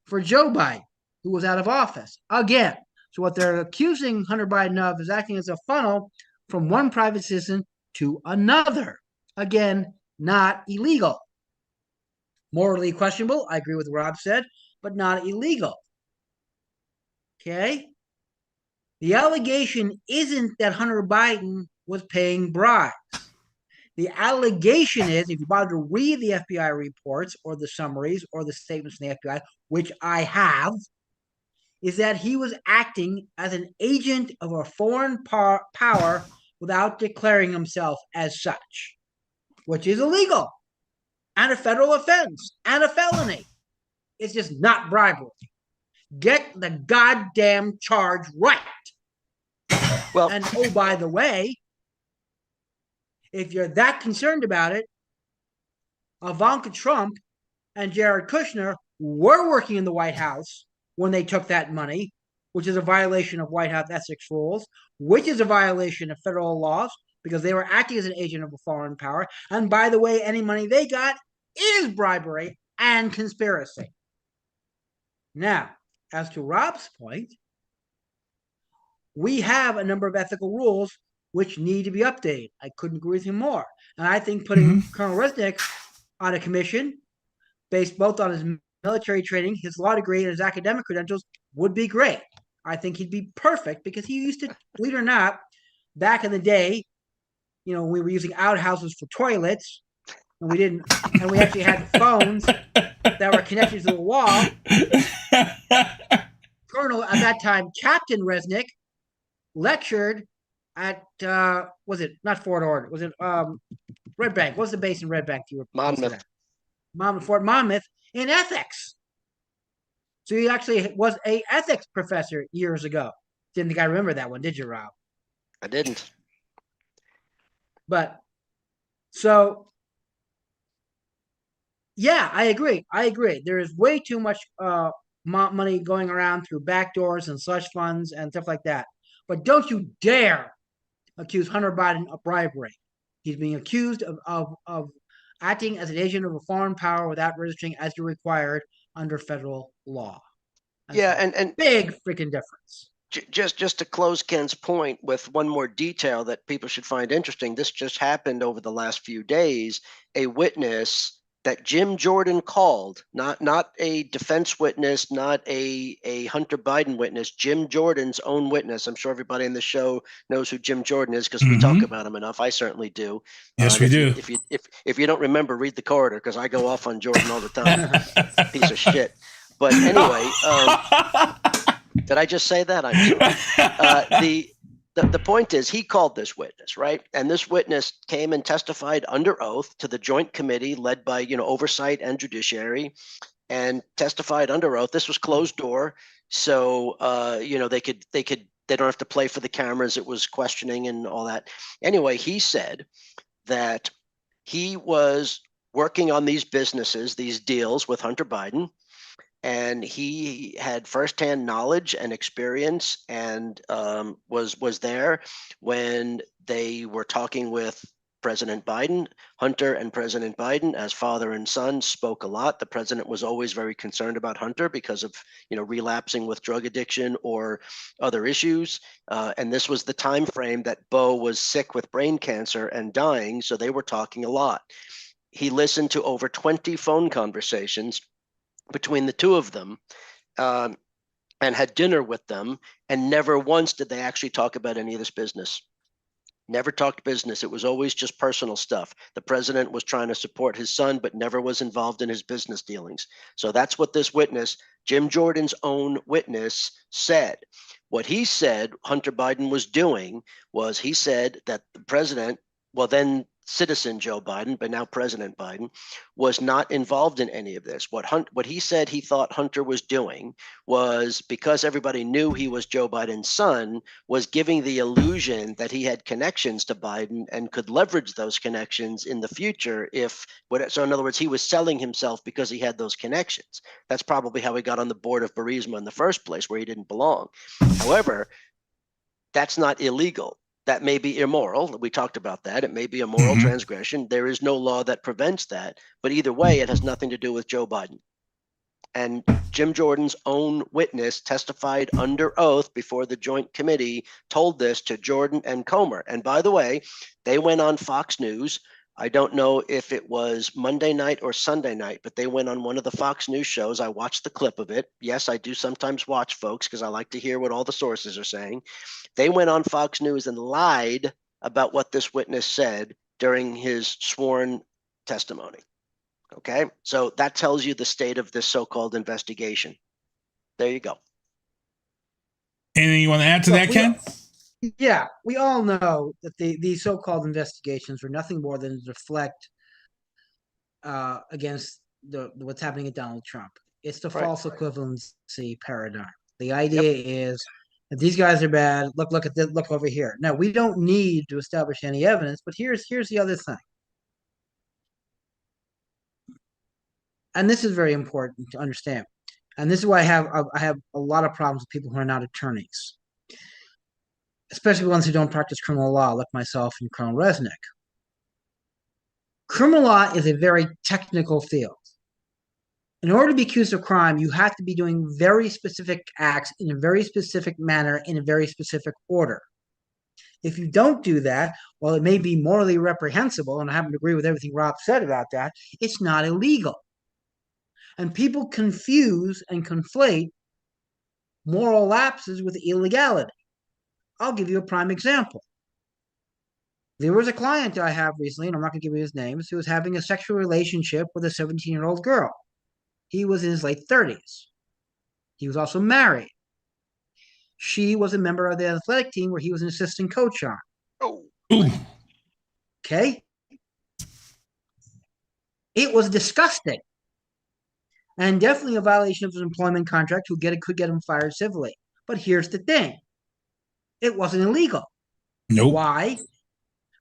for Joe Biden, who was out of office. Again, so what they're accusing Hunter Biden of is acting as a funnel from one private citizen to another. Again, not illegal. Morally questionable, I agree with what Rob said, but not illegal. Okay? The allegation isn't that Hunter Biden was paying bribes. The allegation is, if you bother to read the FBI reports or the summaries or the statements from the FBI, which I have, is that he was acting as an agent of a foreign power without declaring himself as such, which is illegal and a federal offense and a felony. It's just not bribery. Get the goddamn charge right. Well, and oh, by the way, if you're that concerned about it, Ivanka Trump and Jared Kushner were working in the White House when they took that money, which is a violation of White House ethics rules, which is a violation of federal laws because they were acting as an agent of a foreign power. And by the way, any money they got is bribery and conspiracy. Now, as to Rob's point, we have a number of ethical rules which need to be updated. I couldn't agree with him more. And I think putting Colonel Resnick on a commission based both on his military training, his law degree, and his academic credentials would be great. I think he'd be perfect because he used to, believe it or not, back in the day, we were using outhouses for toilets, and we actually had phones that were connected to the wall. Colonel, at that time, Captain Resnick, lectured at, was it not Fort Ord? Was it Red Bank? What's the base in Red Bank? Monmouth. Fort Monmouth in ethics. So he actually was a ethics professor years ago. Didn't think I remember that one, did you, Rob? I didn't. But, so, yeah, I agree. There is way too much money going around through backdoors and slush funds and stuff like that. But don't you dare accuse Hunter Biden of bribery. He's being accused of acting as an agent of a foreign power without registering as you're required under federal law. That's Yeah, all. and Big freaking difference. just to close Ken's point with one more detail that people should find interesting. This just happened over the last few days. A witness that Jim Jordan called, not a defense witness, not a Hunter Biden witness, Jim Jordan's own witness. I'm sure everybody in the show knows who Jim Jordan is because we talk about him enough. I certainly do. Yes, we do. If you don't remember, read the corridor because I go off on Jordan all the time. Piece of shit. But anyway, did I just say that? I'm sorry. The point is he called this witness, right? And this witness came and testified under oath to the joint committee led by, oversight and judiciary, and testified under oath. This was closed door. So, they don't have to play for the cameras. It was questioning and all that. Anyway, he said that he was working on these businesses, these deals with Hunter Biden, and he had firsthand knowledge and experience, and was there when they were talking with President Biden. Hunter and President Biden, as father and son, spoke a lot. The president was always very concerned about Hunter because of relapsing with drug addiction or other issues. And this was the time frame that Bo was sick with brain cancer and dying, so they were talking a lot. He listened to over 20 phone conversations between the two of them, and had dinner with them, and never once did they actually talk about any of this business. Never talked business. It was always just personal stuff. The president was trying to support his son, but never was involved in his business dealings. So that's what this witness, Jim Jordan's own witness, said. What he said Hunter Biden was doing was he said that the president, well, then citizen Joe Biden, but now President Biden, was not involved in any of this. What he said he thought Hunter was doing was, because everybody knew he was Joe Biden's son, was giving the illusion that he had connections to Biden and could leverage those connections in the future so in other words, he was selling himself because he had those connections. That's probably how he got on the board of Burisma in the first place, where he didn't belong. However, that's not illegal. That may be immoral. We talked about that. It may be a moral transgression. There is no law that prevents that. But either way, it has nothing to do with Joe Biden. And Jim Jordan's own witness testified under oath before the joint committee, told this to Jordan and Comer. And by the way, they went on Fox News. I don't know if it was Monday night or Sunday night, but they went on one of the Fox News shows. I watched the clip of it. Yes, I do sometimes watch, folks, because I like to hear what all the sources are saying. They went on Fox News and lied about what this witness said during his sworn testimony. Okay, so that tells you the state of this so-called investigation. There you go. Anything you want to add to that, Ken? Yeah, we all know that these so-called investigations are nothing more than to deflect against what's happening at Donald Trump. It's the false equivalency paradigm. The idea is that these guys are bad. Look over here. Now, we don't need to establish any evidence, but here's the other thing. And this is very important to understand. And this is why I have a lot of problems with people who are not attorneys, especially ones who don't practice criminal law, like myself and Colonel Resnick. Criminal law is a very technical field. In order to be accused of crime, you have to be doing very specific acts in a very specific manner, in a very specific order. If you don't do that, while it may be morally reprehensible, and I happen to agree with everything Rob said about that, it's not illegal. And people confuse and conflate moral lapses with illegality. I'll give you a prime example. There was a client I have recently, and I'm not going to give you his name, who was having a sexual relationship with a 17-year-old girl. He was in his late 30s. He was also married. She was a member of the athletic team where he was an assistant coach on. Oh. Okay? It was disgusting. And definitely a violation of his employment contract could get him fired civilly. But here's the thing. It wasn't illegal. Nope. Why?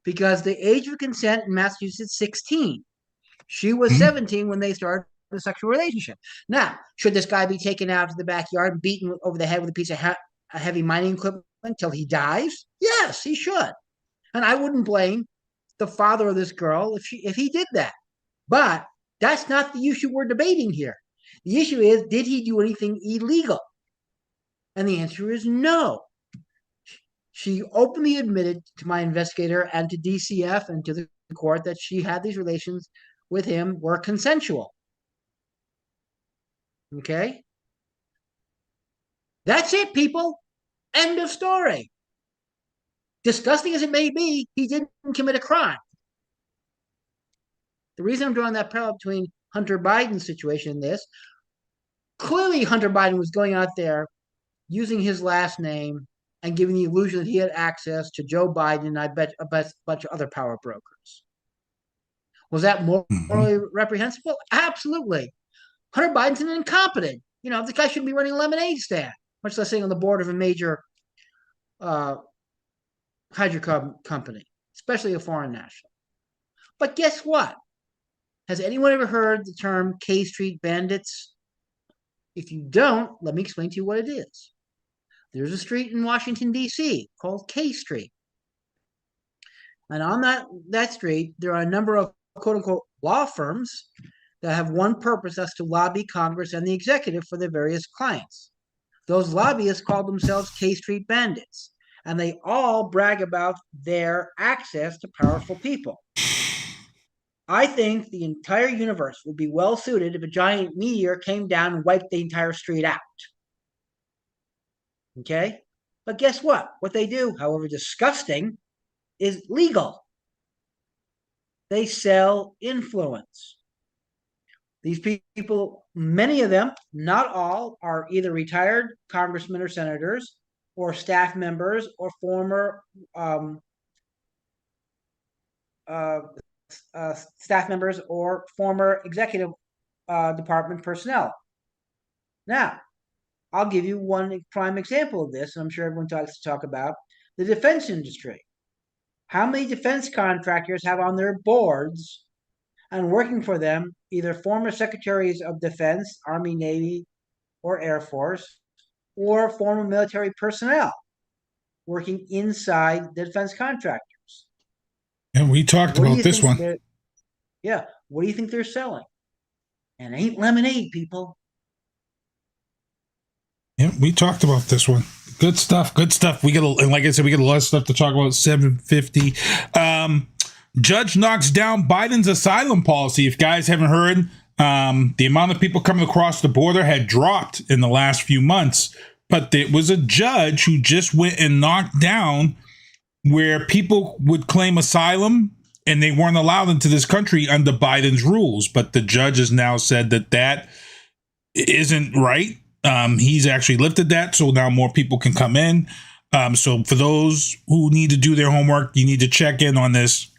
Because the age of consent in Massachusetts is 16. She was 17 when they started the sexual relationship. Now, should this guy be taken out to the backyard and beaten over the head with a piece of heavy mining equipment until he dies? Yes, he should. And I wouldn't blame the father of this girl if he did that. But that's not the issue we're debating here. The issue is, did he do anything illegal? And the answer is no. She openly admitted to my investigator and to DCF and to the court that she had these relations with him were consensual. Okay? That's it, people. End of story. Disgusting as it may be, he didn't commit a crime. The reason I'm drawing that parallel between Hunter Biden's situation and this, clearly Hunter Biden was going out there using his last name and giving the illusion that he had access to Joe Biden and I bet a bunch of other power brokers. Was that morally reprehensible? Absolutely. Hunter Biden's an incompetent. You know, this guy shouldn't be running a lemonade stand, much less sitting on the board of a major hydrocarbon company, especially a foreign national. But guess what? Has anyone ever heard the term K Street bandits? If you don't, let me explain to you what it is. There's a street in Washington, D.C. called K Street. And on that street, there are a number of quote-unquote law firms that have one purpose, that's to lobby Congress and the executive for their various clients. Those lobbyists call themselves K Street bandits, and they all brag about their access to powerful people. I think the entire universe would be well suited if a giant meteor came down and wiped the entire street out. Okay? But guess what? What they do, however disgusting, is legal. They sell influence. These people, many of them, not all, are either retired congressmen or senators, or staff members, or former staff members, or former executive department personnel. Now, I'll give you one prime example of this, and I'm sure everyone likes to talk about the defense industry. How many defense contractors have on their boards and working for them either former secretaries of defense, Army, Navy, or Air Force, or former military personnel working inside the defense contractors? And we talked about this one. Yeah. What do you think they're selling? And it ain't lemonade, people. Yeah, we talked about this one. Good stuff. Good stuff. And like I said, we got a lot of stuff to talk about. 750. Judge knocks down Biden's asylum policy. If guys haven't heard, the amount of people coming across the border had dropped in the last few months. But there was a judge who just went and knocked down where people would claim asylum and they weren't allowed into this country under Biden's rules. But the judge has now said that isn't right. He's actually lifted that, so now more people can come in. So for those who need to do their homework, you need to check in on this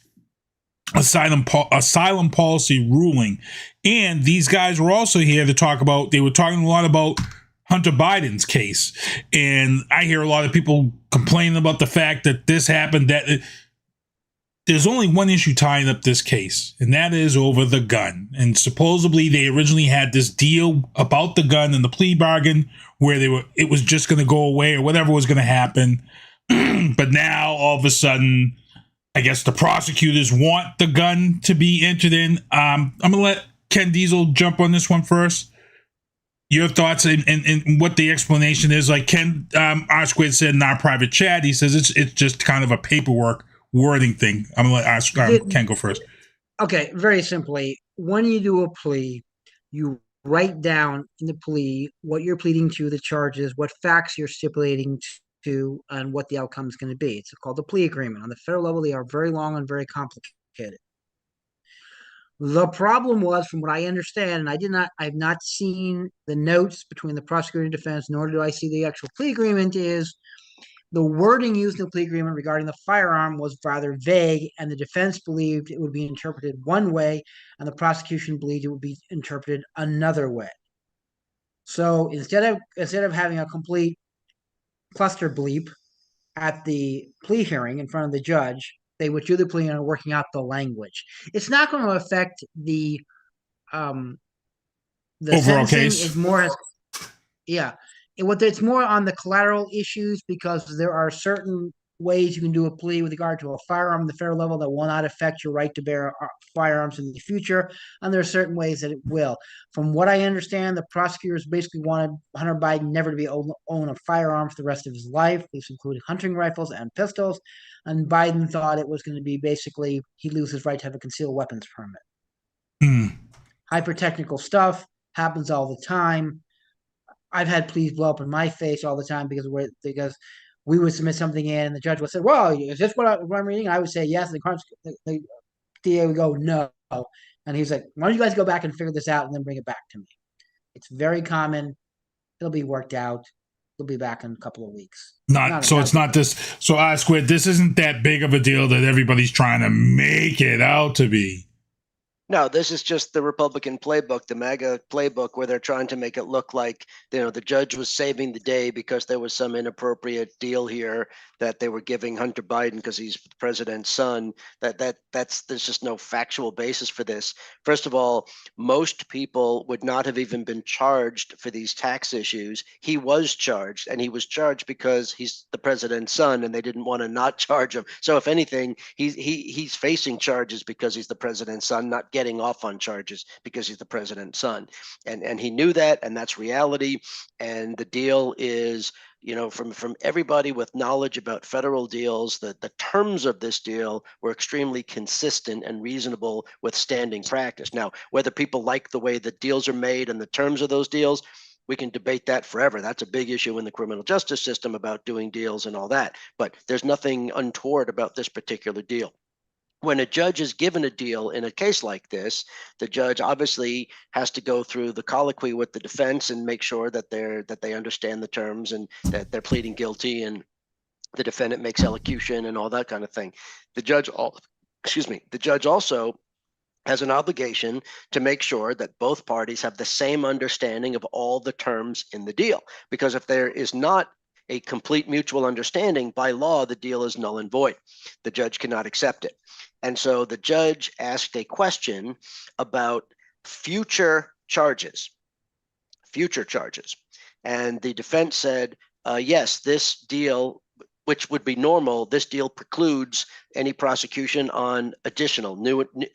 asylum policy ruling. And these guys were also here to talk about, they were talking a lot about Hunter Biden's case. And I hear a lot of people complaining about the fact that this happened, that there's only one issue tying up this case, and that is over the gun. And supposedly they originally had this deal about the gun in the plea bargain where it was just going to go away or whatever was going to happen. But now all of a sudden, I guess the prosecutors want the gun to be entered in. I'm going to let Ken Diesel jump on this one first. Your thoughts and what the explanation is. Like Ken R-Squared said in our private chat, he says it's just kind of a paperwork wording thing. I'm going to let Ken go first. Okay, very simply, when you do a plea, you write down in the plea what you're pleading to, the charges, what facts you're stipulating to, and what the outcome is going to be. It's called the plea agreement. On the federal level, they are very long and very complicated. The problem was, from what I understand, and I've not seen the notes between the prosecutor and defense, nor do I see the actual plea agreement, is the wording used in the plea agreement regarding the firearm was rather vague, and the defense believed it would be interpreted one way, and the prosecution believed it would be interpreted another way. So instead of having a complete cluster bleep at the plea hearing in front of the judge, they withdrew the plea and are working out the language. It's not going to affect the overall case. It's more, yeah. It's more on the collateral issues, because there are certain ways you can do a plea with regard to a firearm in the federal level that will not affect your right to bear firearms in the future, and there are certain ways that it will. From what I understand, the prosecutors basically wanted Hunter Biden never to be own a firearm for the rest of his life, these including hunting rifles and pistols, and Biden thought it was going to be basically he loses his right to have a concealed weapons permit. Hyper-technical stuff happens all the time. I've had pleas blow up in my face all the time because we would submit something in and the judge would say, well, is this what I'm reading? I would say yes. And the DA would go, no. And he's like, why don't you guys go back and figure this out and then bring it back to me? It's very common. It'll be worked out. We'll be back in a couple of weeks. It's not this. So I swear, this isn't that big of a deal that everybody's trying to make it out to be. No, this is just the Republican playbook, the MAGA playbook, where they're trying to make it look like, the judge was saving the day because there was some inappropriate deal here that they were giving Hunter Biden because he's the president's son. There's just no factual basis for this. First of all, most people would not have even been charged for these tax issues. He was charged, and he was charged because he's the president's son, and they didn't want to not charge him. So if anything, he's facing charges because he's the president's son, not getting off on charges because he's the president's son. And he knew that, and that's reality. And the deal is, from everybody with knowledge about federal deals, the terms of this deal were extremely consistent and reasonable with standing practice. Now, whether people like the way the deals are made and the terms of those deals, we can debate that forever. That's a big issue in the criminal justice system about doing deals and all that. But there's nothing untoward about this particular deal. When a judge is given a deal in a case like this, the judge obviously has to go through the colloquy with the defense and make sure that they understand the terms and that they're pleading guilty and the defendant makes elocution and all that kind of thing. The judge also has an obligation to make sure that both parties have the same understanding of all the terms in the deal. Because if there is not a complete mutual understanding, by law, the deal is null and void. The judge cannot accept it. And so the judge asked a question about future charges. And the defense said, yes, this deal, which would be normal, this deal precludes any prosecution on additional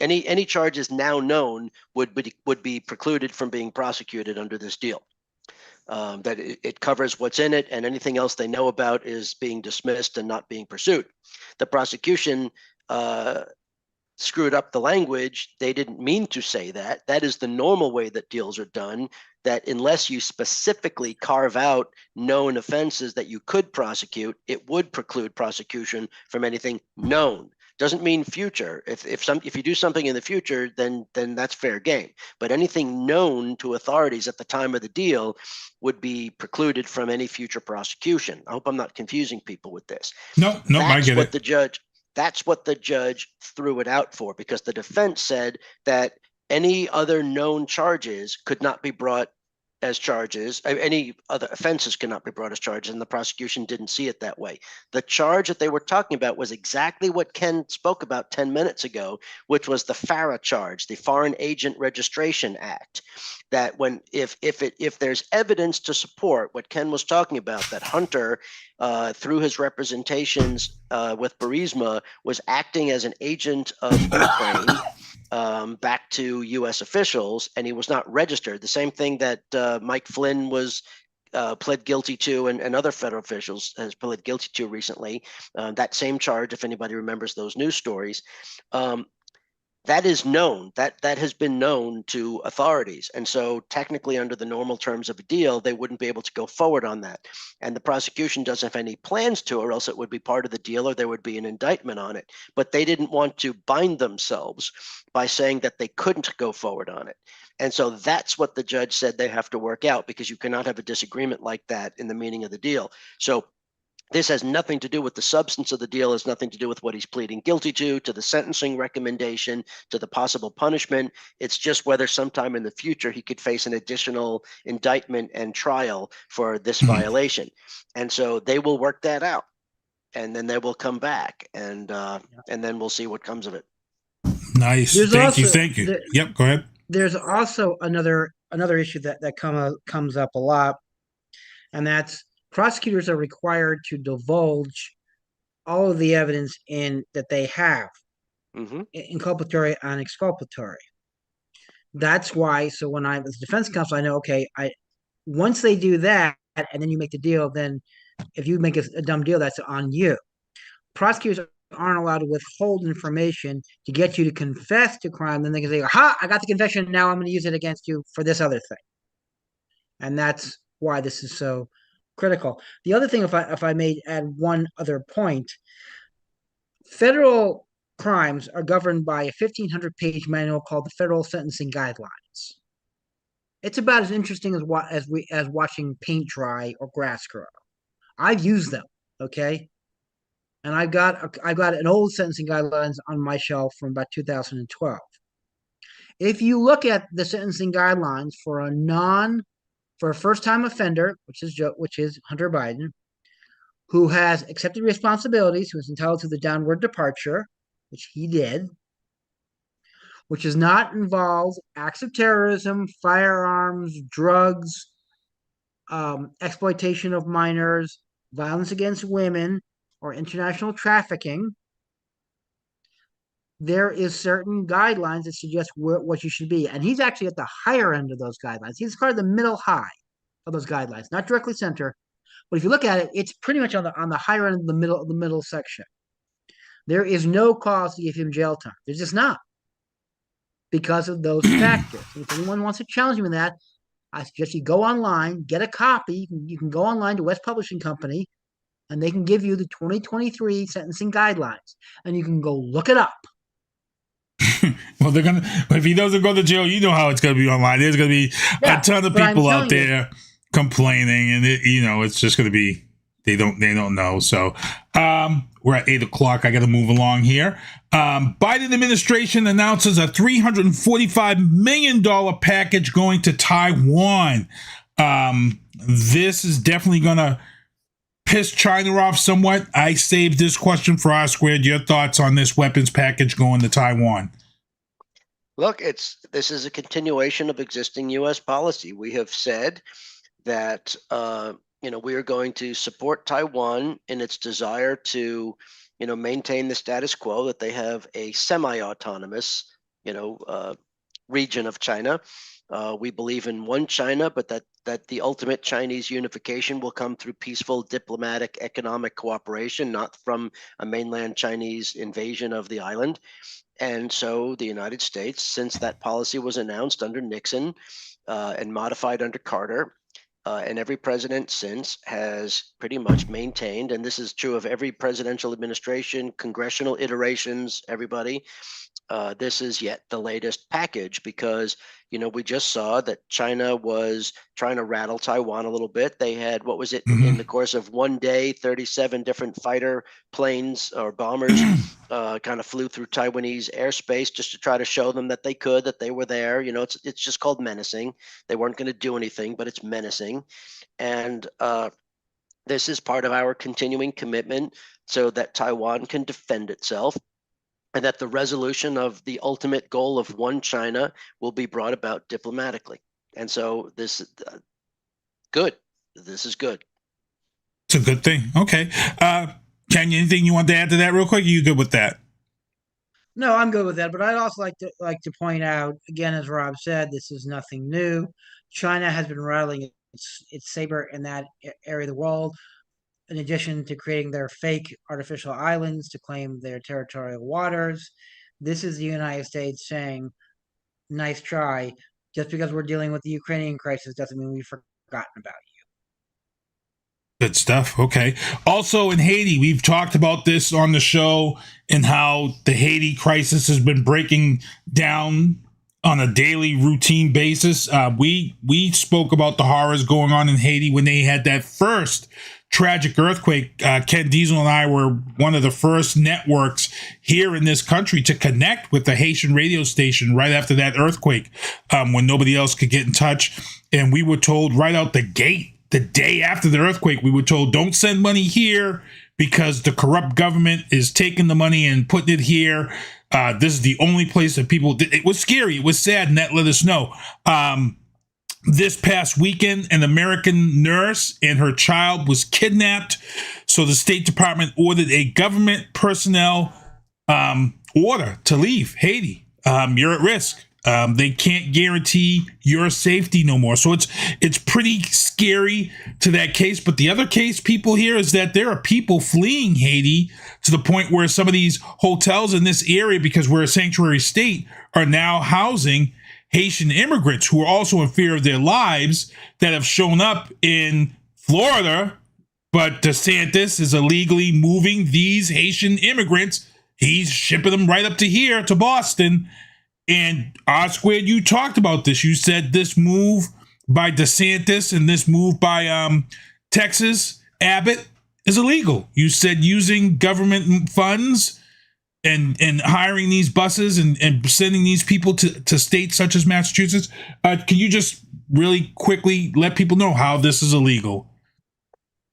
any charges now known would be precluded from being prosecuted under this deal. That it covers what's in it, and anything else they know about is being dismissed and not being pursued. The prosecution screwed up the language. They didn't mean to say that. That is the normal way that deals are done, that unless you specifically carve out known offenses that you could prosecute, it would preclude prosecution from anything known. Doesn't mean future. If you do something in the future, then that's fair game. But anything known to authorities at the time of the deal would be precluded from any future prosecution. I hope I'm not confusing people with this. No, I get it. That's what the judge threw it out for, because the defense said that any other known charges could not be brought as charges. Any other offenses cannot be brought as charges, and the prosecution didn't see it that way. The charge that they were talking about was exactly what Ken spoke about 10 minutes ago, which was the FARA charge, the Foreign Agent Registration Act. That if there's evidence to support what Ken was talking about, that Hunter, through his representations with Burisma, was acting as an agent of Ukraine back to U.S. officials, and he was not registered. The same thing that Mike Flynn was pled guilty to, and other federal officials has pled guilty to recently. That same charge, if anybody remembers those news stories. That is known, that has been known to authorities. And so technically under the normal terms of a deal, they wouldn't be able to go forward on that. And the prosecution doesn't have any plans to, or else it would be part of the deal or there would be an indictment on it. But they didn't want to bind themselves by saying that they couldn't go forward on it. And so that's what the judge said they have to work out, because you cannot have a disagreement like that in the meaning of the deal. So this has nothing to do with the substance of the deal, has nothing to do with what he's pleading guilty to the sentencing recommendation, to the possible punishment. It's just whether sometime in the future he could face an additional indictment and trial for this violation. And so they will work that out, and then they will come back, and then we'll see what comes of it. Nice. Thank you. Yep, go ahead. There's also another issue that comes up a lot, and that's prosecutors are required to divulge all of the evidence in that they have, Mm-hmm. inculpatory and exculpatory. That's why. So when I was defense counsel, I know, okay, once they do that and then you make the deal, then if you make a dumb deal, that's on you. Prosecutors aren't allowed to withhold information to get you to confess to crime. Then they can say, "Ha! I got the confession. Now I'm going to use it against you for this other thing." And that's why this is so critical. The other thing, if I may add one other point, federal crimes are governed by a 1,500-page manual called the Federal Sentencing Guidelines. It's about as interesting as watching paint dry or grass grow. I've used them, okay, and I've got an old sentencing guidelines on my shelf from about 2012. If you look at the sentencing guidelines for a first-time offender, which is Hunter Biden, who has accepted responsibilities, who is entitled to the downward departure, which he did, which does not involve acts of terrorism, firearms, drugs, exploitation of minors, violence against women, or international trafficking. There is certain guidelines that suggest what you should be. And he's actually at the higher end of those guidelines. He's part of the middle high of those guidelines, not directly center. But if you look at it, it's pretty much on the higher end of the middle section. There is no cause to give him jail time. There's just not, because of those factors. And if anyone wants to challenge me with that, I suggest you go online, get a copy. You can go online to West Publishing Company, and they can give you the 2023 sentencing guidelines, and you can go look it up. Well, if he doesn't go to jail, you know how it's going to be online. There's going to be a ton of people out there complaining, and it's just going to be, they don't know. So we're at 8:00. I got to move along here. Biden administration announces a $345 million package going to Taiwan. This is definitely going to piss China off somewhat. I saved this question for R Squared. Your thoughts on this weapons package going to Taiwan? Look, this is a continuation of existing U.S. policy. We have said that we are going to support Taiwan in its desire to maintain the status quo, that they have a semi-autonomous region of China. We believe in one China, but that the ultimate Chinese unification will come through peaceful diplomatic economic cooperation, not from a mainland Chinese invasion of the island. And so the United States, since that policy was announced under Nixon and modified under Carter, and every president since, has pretty much maintained, and this is true of every presidential administration, congressional iterations, everybody, this is yet the latest package, because we just saw that China was trying to rattle Taiwan a little bit. They had, what was it, in the course of one day, 37 different fighter planes or bombers kind of flew through Taiwanese airspace just to try to show them that they were there. It's just called menacing. They weren't going to do anything, but it's menacing. And this is part of our continuing commitment so that Taiwan can defend itself, and that the resolution of the ultimate goal of one China will be brought about diplomatically. And so this is good. This is good. It's a good thing. Okay. Kenya, anything you want to add to that real quick? Are you good with that? No, I'm good with that. But I'd also like to point out, again, as Rob said, this is nothing new. China has been rattling its saber in that area of the world, in addition to creating their fake artificial islands to claim their territorial waters. This is the United States saying, nice try. Just because we're dealing with the Ukrainian crisis doesn't mean we've forgotten about you. Good stuff. Okay. Also in Haiti, we've talked about this on the show and how the Haiti crisis has been breaking down on a daily routine basis. We spoke about the horrors going on in Haiti when they had that first tragic earthquake. Ken Diesel and I were one of the first networks here in this country to connect with the Haitian radio station right after that earthquake, when nobody else could get in touch. And we were told right out the gate, the day after the earthquake, we were told, don't send money here because the corrupt government is taking the money and putting it here. This is the only place that people did. It was scary. It was sad. And that let us know. This past weekend, an American nurse and her child was kidnapped. So the State Department ordered a government personnel order to leave Haiti. You're at risk. They can't guarantee your safety no more. So it's pretty scary to that case. But the other case, people here, is that there are people fleeing Haiti to the point where some of these hotels in this area, because we're a sanctuary state, are now housing Haitian immigrants who are also in fear of their lives that have shown up in Florida. But DeSantis is illegally moving these Haitian immigrants. He's shipping them right up to here, to Boston. And R-Squared, you talked about this. You said this move by DeSantis and this move by Texas, Abbott, is illegal. You said using government funds and hiring these buses and sending these people to states such as Massachusetts. Can you just really quickly let people know how this is illegal?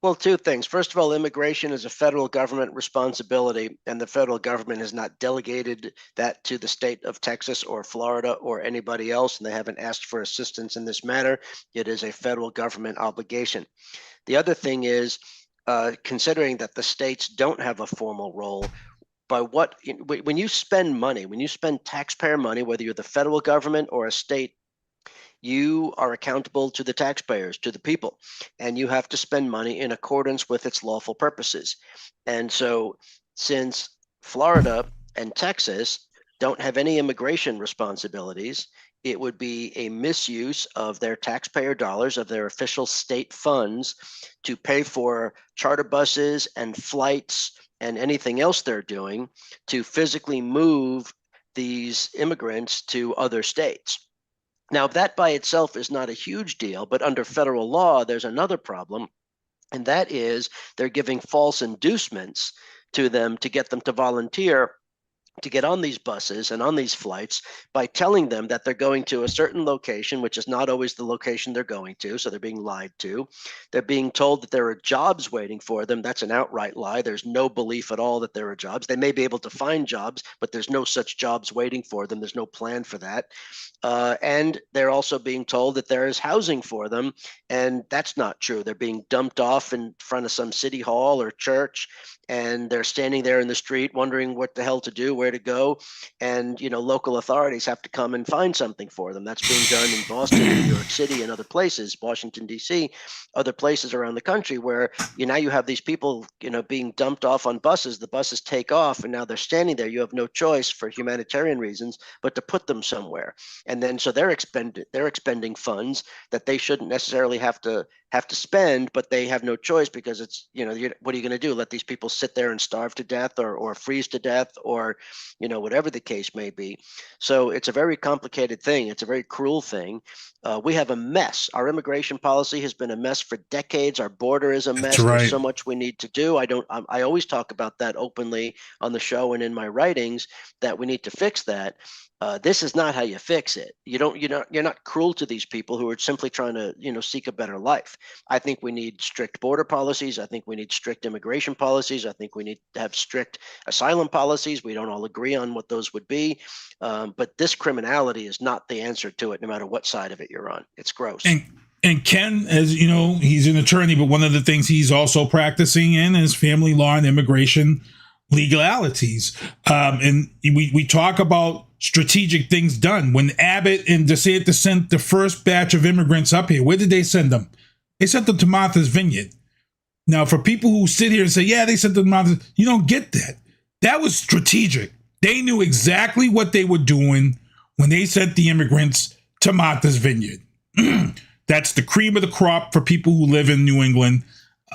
Well, two things. First of all, immigration is a federal government responsibility, and the federal government has not delegated that to the state of Texas or Florida or anybody else, and they haven't asked for assistance in this matter. It is a federal government obligation. The other thing is, considering that the states don't have a formal role, when you spend money, when you spend taxpayer money, whether you're the federal government or a state, you are accountable to the taxpayers, to the people, and you have to spend money in accordance with its lawful purposes. And so since Florida and Texas don't have any immigration responsibilities, it would be a misuse of their taxpayer dollars, of their official state funds, to pay for charter buses and flights and anything else they're doing to physically move these immigrants to other states. Now, that by itself is not a huge deal, but under federal law, there's another problem, and that is they're giving false inducements to them to get them to volunteer to get on these buses and on these flights by telling them that they're going to a certain location, which is not always the location they're going to. So they're being lied to. They're being told that there are jobs waiting for them. That's an outright lie. There's no belief at all that there are jobs. They may be able to find jobs, but there's no such jobs waiting for them. There's no plan for that. And they're also being told that there is housing for them. And that's not true. They're being dumped off in front of some city hall or church, and they're standing there in the street wondering what the hell to do, where to go. And, local authorities have to come and find something for them. That's being done in Boston, New York City, and other places, Washington, D.C., other places around the country where now you have these people, being dumped off on buses. The buses take off, and now they're standing there. You have no choice for humanitarian reasons but to put them somewhere. And then so they're expending funds that they shouldn't necessarily have to spend, but they have no choice because it's, what are you going to do? Let these people sit there and starve to death or freeze to death or, whatever the case may be. So it's a very complicated thing. It's a very cruel thing. We have a mess. Our immigration policy has been a mess for decades. Our border is a mess. That's right. There's so much we need to do. I always talk about that openly on the show and in my writings that we need to fix that. This is not how you fix it. You're not cruel to these people who are simply trying to, seek a better life. I think we need strict border policies. I think we need strict immigration policies. I think we need to have strict asylum policies. We don't all agree on what those would be. But this criminality is not the answer to it, no matter what side of it you're on. It's gross. And Ken, as you know, he's an attorney, but one of the things he's also practicing in is family law and immigration legalities. And we talk about strategic things done. When Abbott and DeSantis sent the first batch of immigrants up here, where did they send them? They sent them to Martha's Vineyard. Now, for people who sit here and say, yeah, they sent them to Martha's, you don't get that. That was strategic. They knew exactly what they were doing when they sent the immigrants to Martha's Vineyard. That's the cream of the crop for people who live in New England.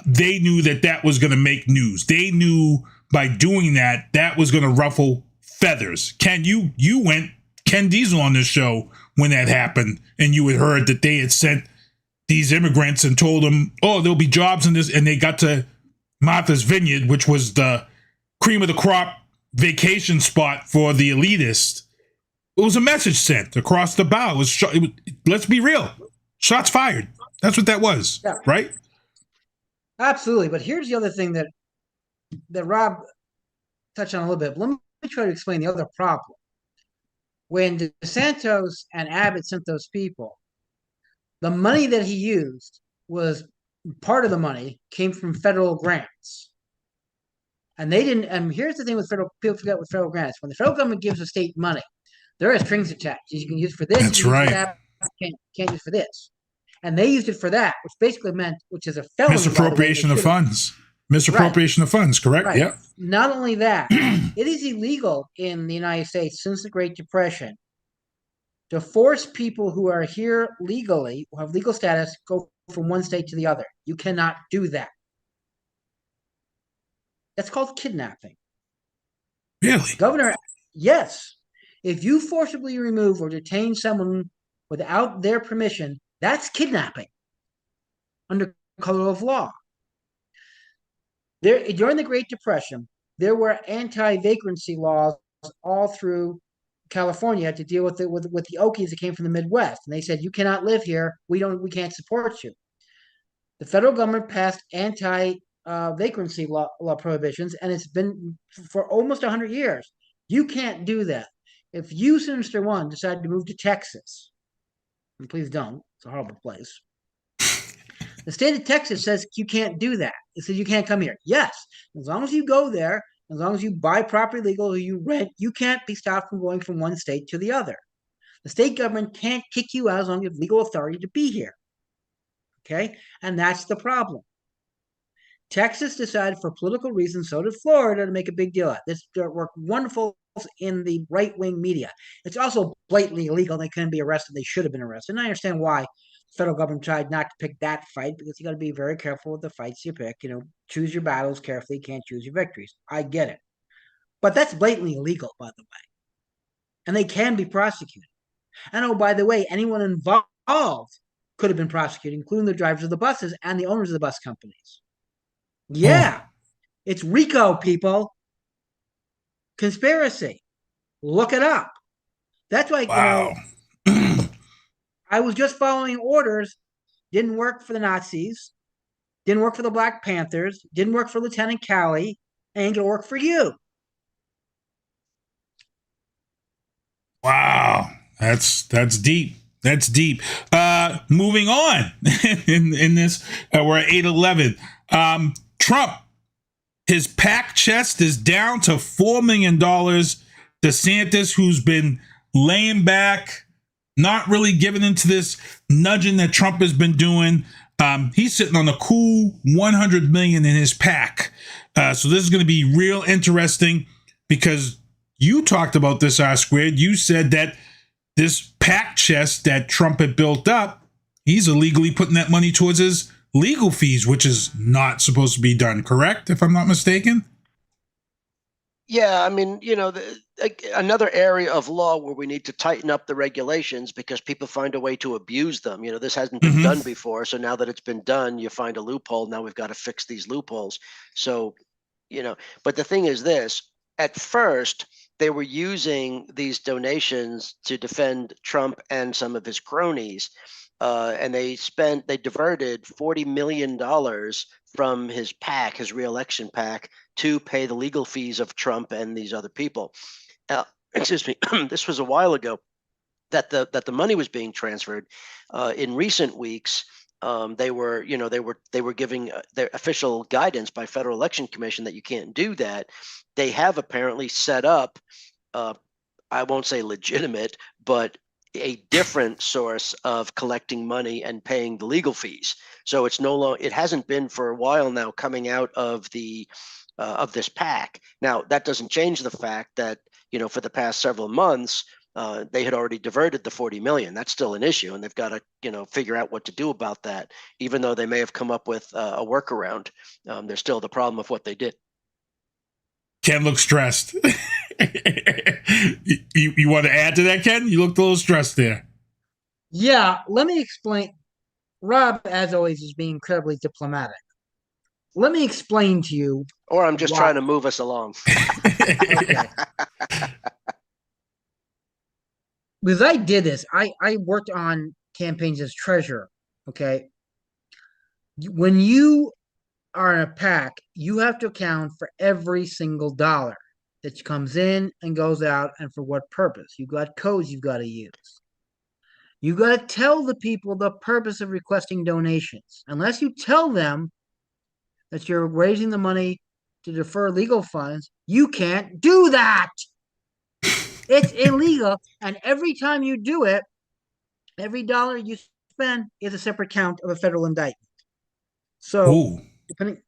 They knew that was going to make news. They knew by doing that was going to ruffle feathers. Ken, you went Ken Diesel on this show when that happened, and you had heard that they had sent these immigrants and told them, oh, there'll be jobs in this, and they got to Martha's Vineyard, which was the cream of the crop vacation spot for the elitists. It was a message sent across the bow. Let's be real. Shots fired. That's what that was, yeah. Right? Absolutely. But here's the other thing that Rob touched on a little bit. Let me try to explain the other problem. When DeSantis and Abbott sent those people, the money that he used was part of the money came from federal grants. And they didn't. And here's the thing with federal people forget with federal grants: when the federal government gives a state money, there are strings attached. You can use it for this. That's You can use it for right. that. Can't use it for this. And they used it for that, which basically meant, which is a felony. Misappropriation of funds. Misappropriation of funds, correct? Right. Yep. Not only that, it is illegal in the United States since the Great Depression to force people who are here legally, who have legal status, go from one state to the other. You cannot do that. That's called kidnapping. Really? Governor, yes. If you forcibly remove or detain someone without their permission, that's kidnapping under color of law. During the Great Depression, there were anti-vagrancy laws all through California to deal with the Okies that came from the Midwest, and they said you cannot live here. We can't support you. The federal government passed anti-vagrancy law prohibitions, and it's been for almost 100 years. You can't do that. If you, Sinister One, decide to move to Texas, and please don't, it's a horrible place. The state of Texas says you can't do that. It says you can't come here. Yes, as long as you go there, as long as you buy property legal or you rent, you can't be stopped from going from one state to the other. The state government can't kick you out as long as you have legal authority to be here. Okay? And that's the problem. Texas decided for political reasons, so did Florida, to make a big deal out of this. Worked wonderful in the right-wing media. It's also blatantly illegal. They couldn't be arrested. They should have been arrested. And I understand why the federal government tried not to pick that fight, because you got to be very careful with the fights you pick. Choose your battles carefully. You can't choose your victories. I get it. But that's blatantly illegal, by the way. And they can be prosecuted. And oh, by the way, anyone involved could have been prosecuted, including the drivers of the buses and the owners of the bus companies. Yeah, it's RICO, people. Conspiracy. Look it up. That's why, wow. I was just following orders. Didn't work for the Nazis. Didn't work for the Black Panthers. Didn't work for Lieutenant Calley. Ain't gonna work for you. Wow. That's deep. That's deep. Moving on in this, we're at 8:11. Trump, his packed chest is down to $4 million. DeSantis, who's been laying back, not really giving into this nudging that Trump has been doing. He's sitting on a cool $100 million in his pack. So this is going to be real interesting because you talked about this, R-Squared. You said that this packed chest that Trump had built up, he's illegally putting that money towards his legal fees, which is not supposed to be done, correct? If I'm not mistaken? Yeah, I mean, another area of law where we need to tighten up the regulations because people find a way to abuse them. This hasn't been done before. So now that it's been done, you find a loophole. Now we've got to fix these loopholes. So, but the thing is this, at first, they were using these donations to defend Trump and some of his cronies. And they diverted $40 million from his PAC, his reelection PAC, to pay the legal fees of Trump and these other people. Excuse me, this was a while ago that the money was being transferred. In recent weeks, they were giving their official guidance by Federal Election Commission that you can't do that. They have apparently set up, I won't say legitimate, but a different source of collecting money and paying the legal fees. So it's no longer, it hasn't been for a while now coming out of the of this PAC. Now that doesn't change the fact that for the past several months they had already diverted the 40 million. That's still an issue, and they've got to figure out what to do about that. Even though they may have come up with a workaround, there's still the problem of what they did. Ken looks stressed. You want to add to that, Ken? You looked a little stressed there. Yeah, let me explain. Rob, as always, is being incredibly diplomatic. Let me explain to you. Or I'm just trying to move us along. Okay. Because I did this. I worked on campaigns as treasurer. Okay. When you are in a PAC, you have to account for every single dollar that comes in and goes out and for what purpose. You've got codes you've got to use. You got to tell the people the purpose of requesting donations. Unless you tell them that you're raising the money to defer legal funds, you can't do that. It's illegal. And every time you do it, every dollar you spend is a separate count of a federal indictment. So Ooh. depending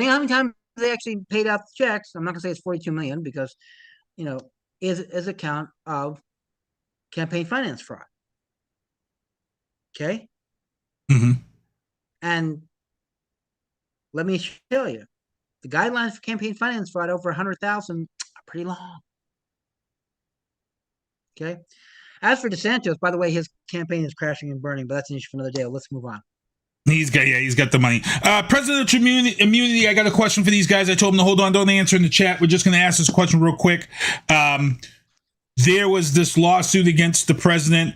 on how many times they actually paid out the checks, I'm not gonna say it's 42 million because is a count of campaign finance fraud. Okay. Mm-hmm. And let me show you the guidelines for campaign finance fraud over 100,000 are pretty long. Okay. As for DeSantis, by the way, his campaign is crashing and burning, but that's an issue for another day. Let's move on. He's got the money. Presidential immunity. I got a question for these guys. I told them to hold on, don't answer in the chat. We're just going to ask this question real quick. There was this lawsuit against the president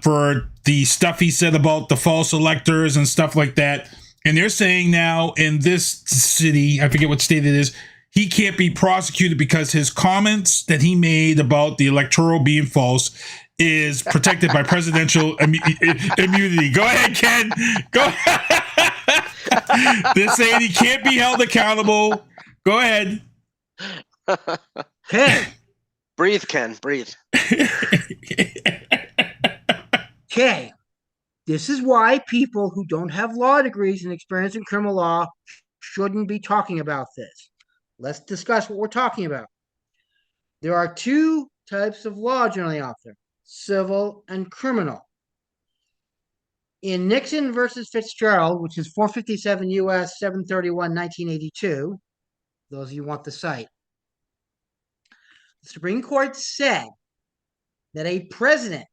for the stuff he said about the false electors and stuff like that. And they're saying now in this city, I forget what state it is, he can't be prosecuted because his comments that he made about the electoral being false is protected by presidential immunity. Go ahead, Ken. Go ahead. They're saying he can't be held accountable. Go ahead. Ken. Breathe, Ken. Breathe. Okay. This is why people who don't have law degrees and experience in criminal law shouldn't be talking about this. Let's discuss what we're talking about. There are two types of law generally out there, civil and criminal. In Nixon versus Fitzgerald, which is 457 U.S. 731, 1982, those of you want the site, the Supreme Court said that a president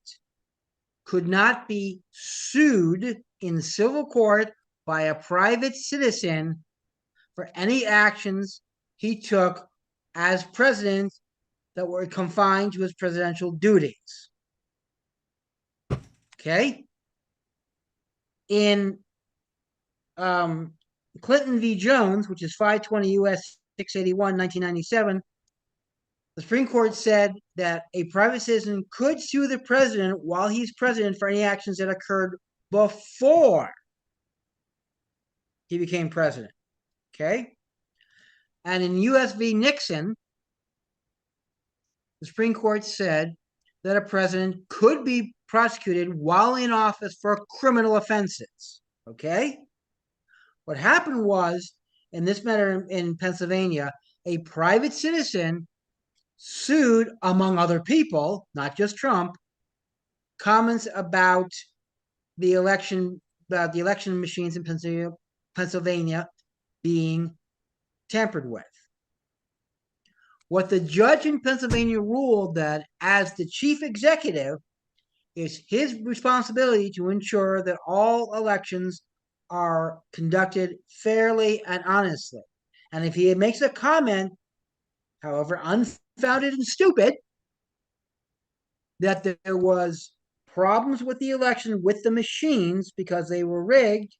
could not be sued in civil court by a private citizen for any actions he took as president that were confined to his presidential duties. Okay? In Clinton v. Jones, which is 520 U.S. 681, 1997, the Supreme Court said that a private citizen could sue the president while he's president for any actions that occurred before he became president. Okay? And in U.S. v. Nixon, the Supreme Court said that a president could be prosecuted while in office for criminal offenses. Okay? What happened was, in this matter in Pennsylvania, a private citizen sued, among other people, not just Trump, comments about the election machines in Pennsylvania being tampered with. What the judge in Pennsylvania ruled that as the chief executive, it's his responsibility to ensure that all elections are conducted fairly and honestly. And if he makes a comment, however unfounded and stupid, that there was problems with the election with the machines because they were rigged,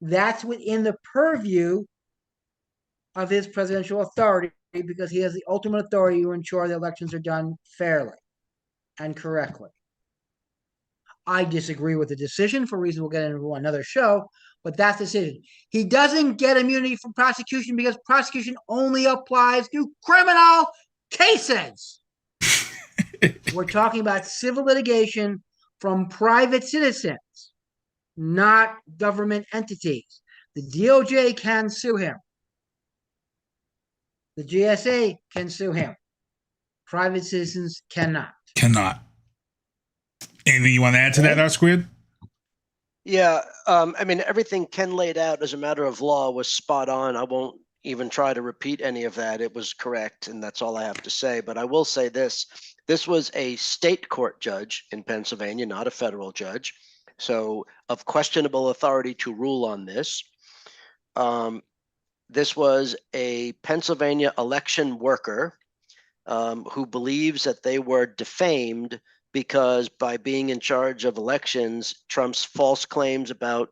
that's within the purview of his presidential authority because he has the ultimate authority to ensure the elections are done fairly and correctly. I disagree with the decision for reasons we'll get into another show, but that's the decision. He doesn't get immunity from prosecution because prosecution only applies to criminal cases. We're talking about civil litigation from private citizens, not government entities. The DOJ can sue him. The GSA can sue him. Private citizens cannot. Cannot. Anything you want to add to that, R-Squared? Yeah, I mean, everything Ken laid out as a matter of law was spot on. I won't even try to repeat any of that. It was correct, and that's all I have to say. But I will say this. This was a state court judge in Pennsylvania, not a federal judge. So of questionable authority to rule on this. This was a Pennsylvania election worker who believes that they were defamed because by being in charge of elections, Trump's false claims about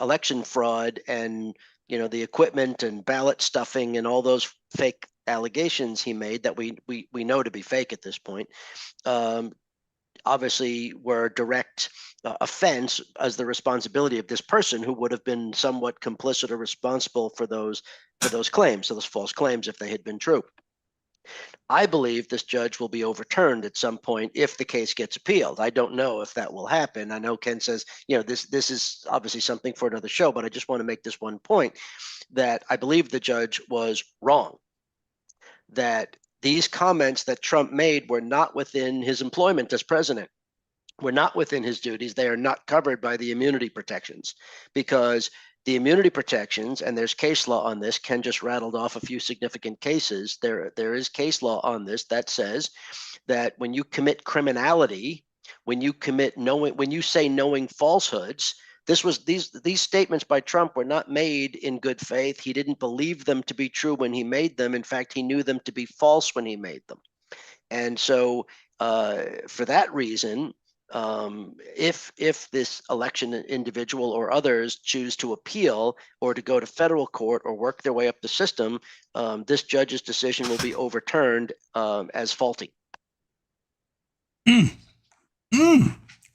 election fraud and the equipment and ballot stuffing and all those fake allegations he made that we know to be fake at this point obviously were direct offense as the responsibility of this person who would have been somewhat complicit or responsible for those claims, so those false claims, if they had been true. I believe this judge will be overturned at some point if the case gets appealed. I don't know if that will happen. I know Ken says, this is obviously something for another show, but I just want to make this one point that I believe the judge was wrong. That these comments that Trump made were not within his employment as president, were not within his duties. They are not covered by the immunity protections, because the immunity protections, and there's case law on this, Ken just rattled off a few significant cases. There is case law on this that says that when you commit criminality, when you say knowing falsehoods, these statements by Trump were not made in good faith. He didn't believe them to be true when he made them. In fact, he knew them to be false when he made them. And so for that reason, if this election individual or others choose to appeal or to go to federal court or work their way up the system, this judge's decision will be overturned as faulty.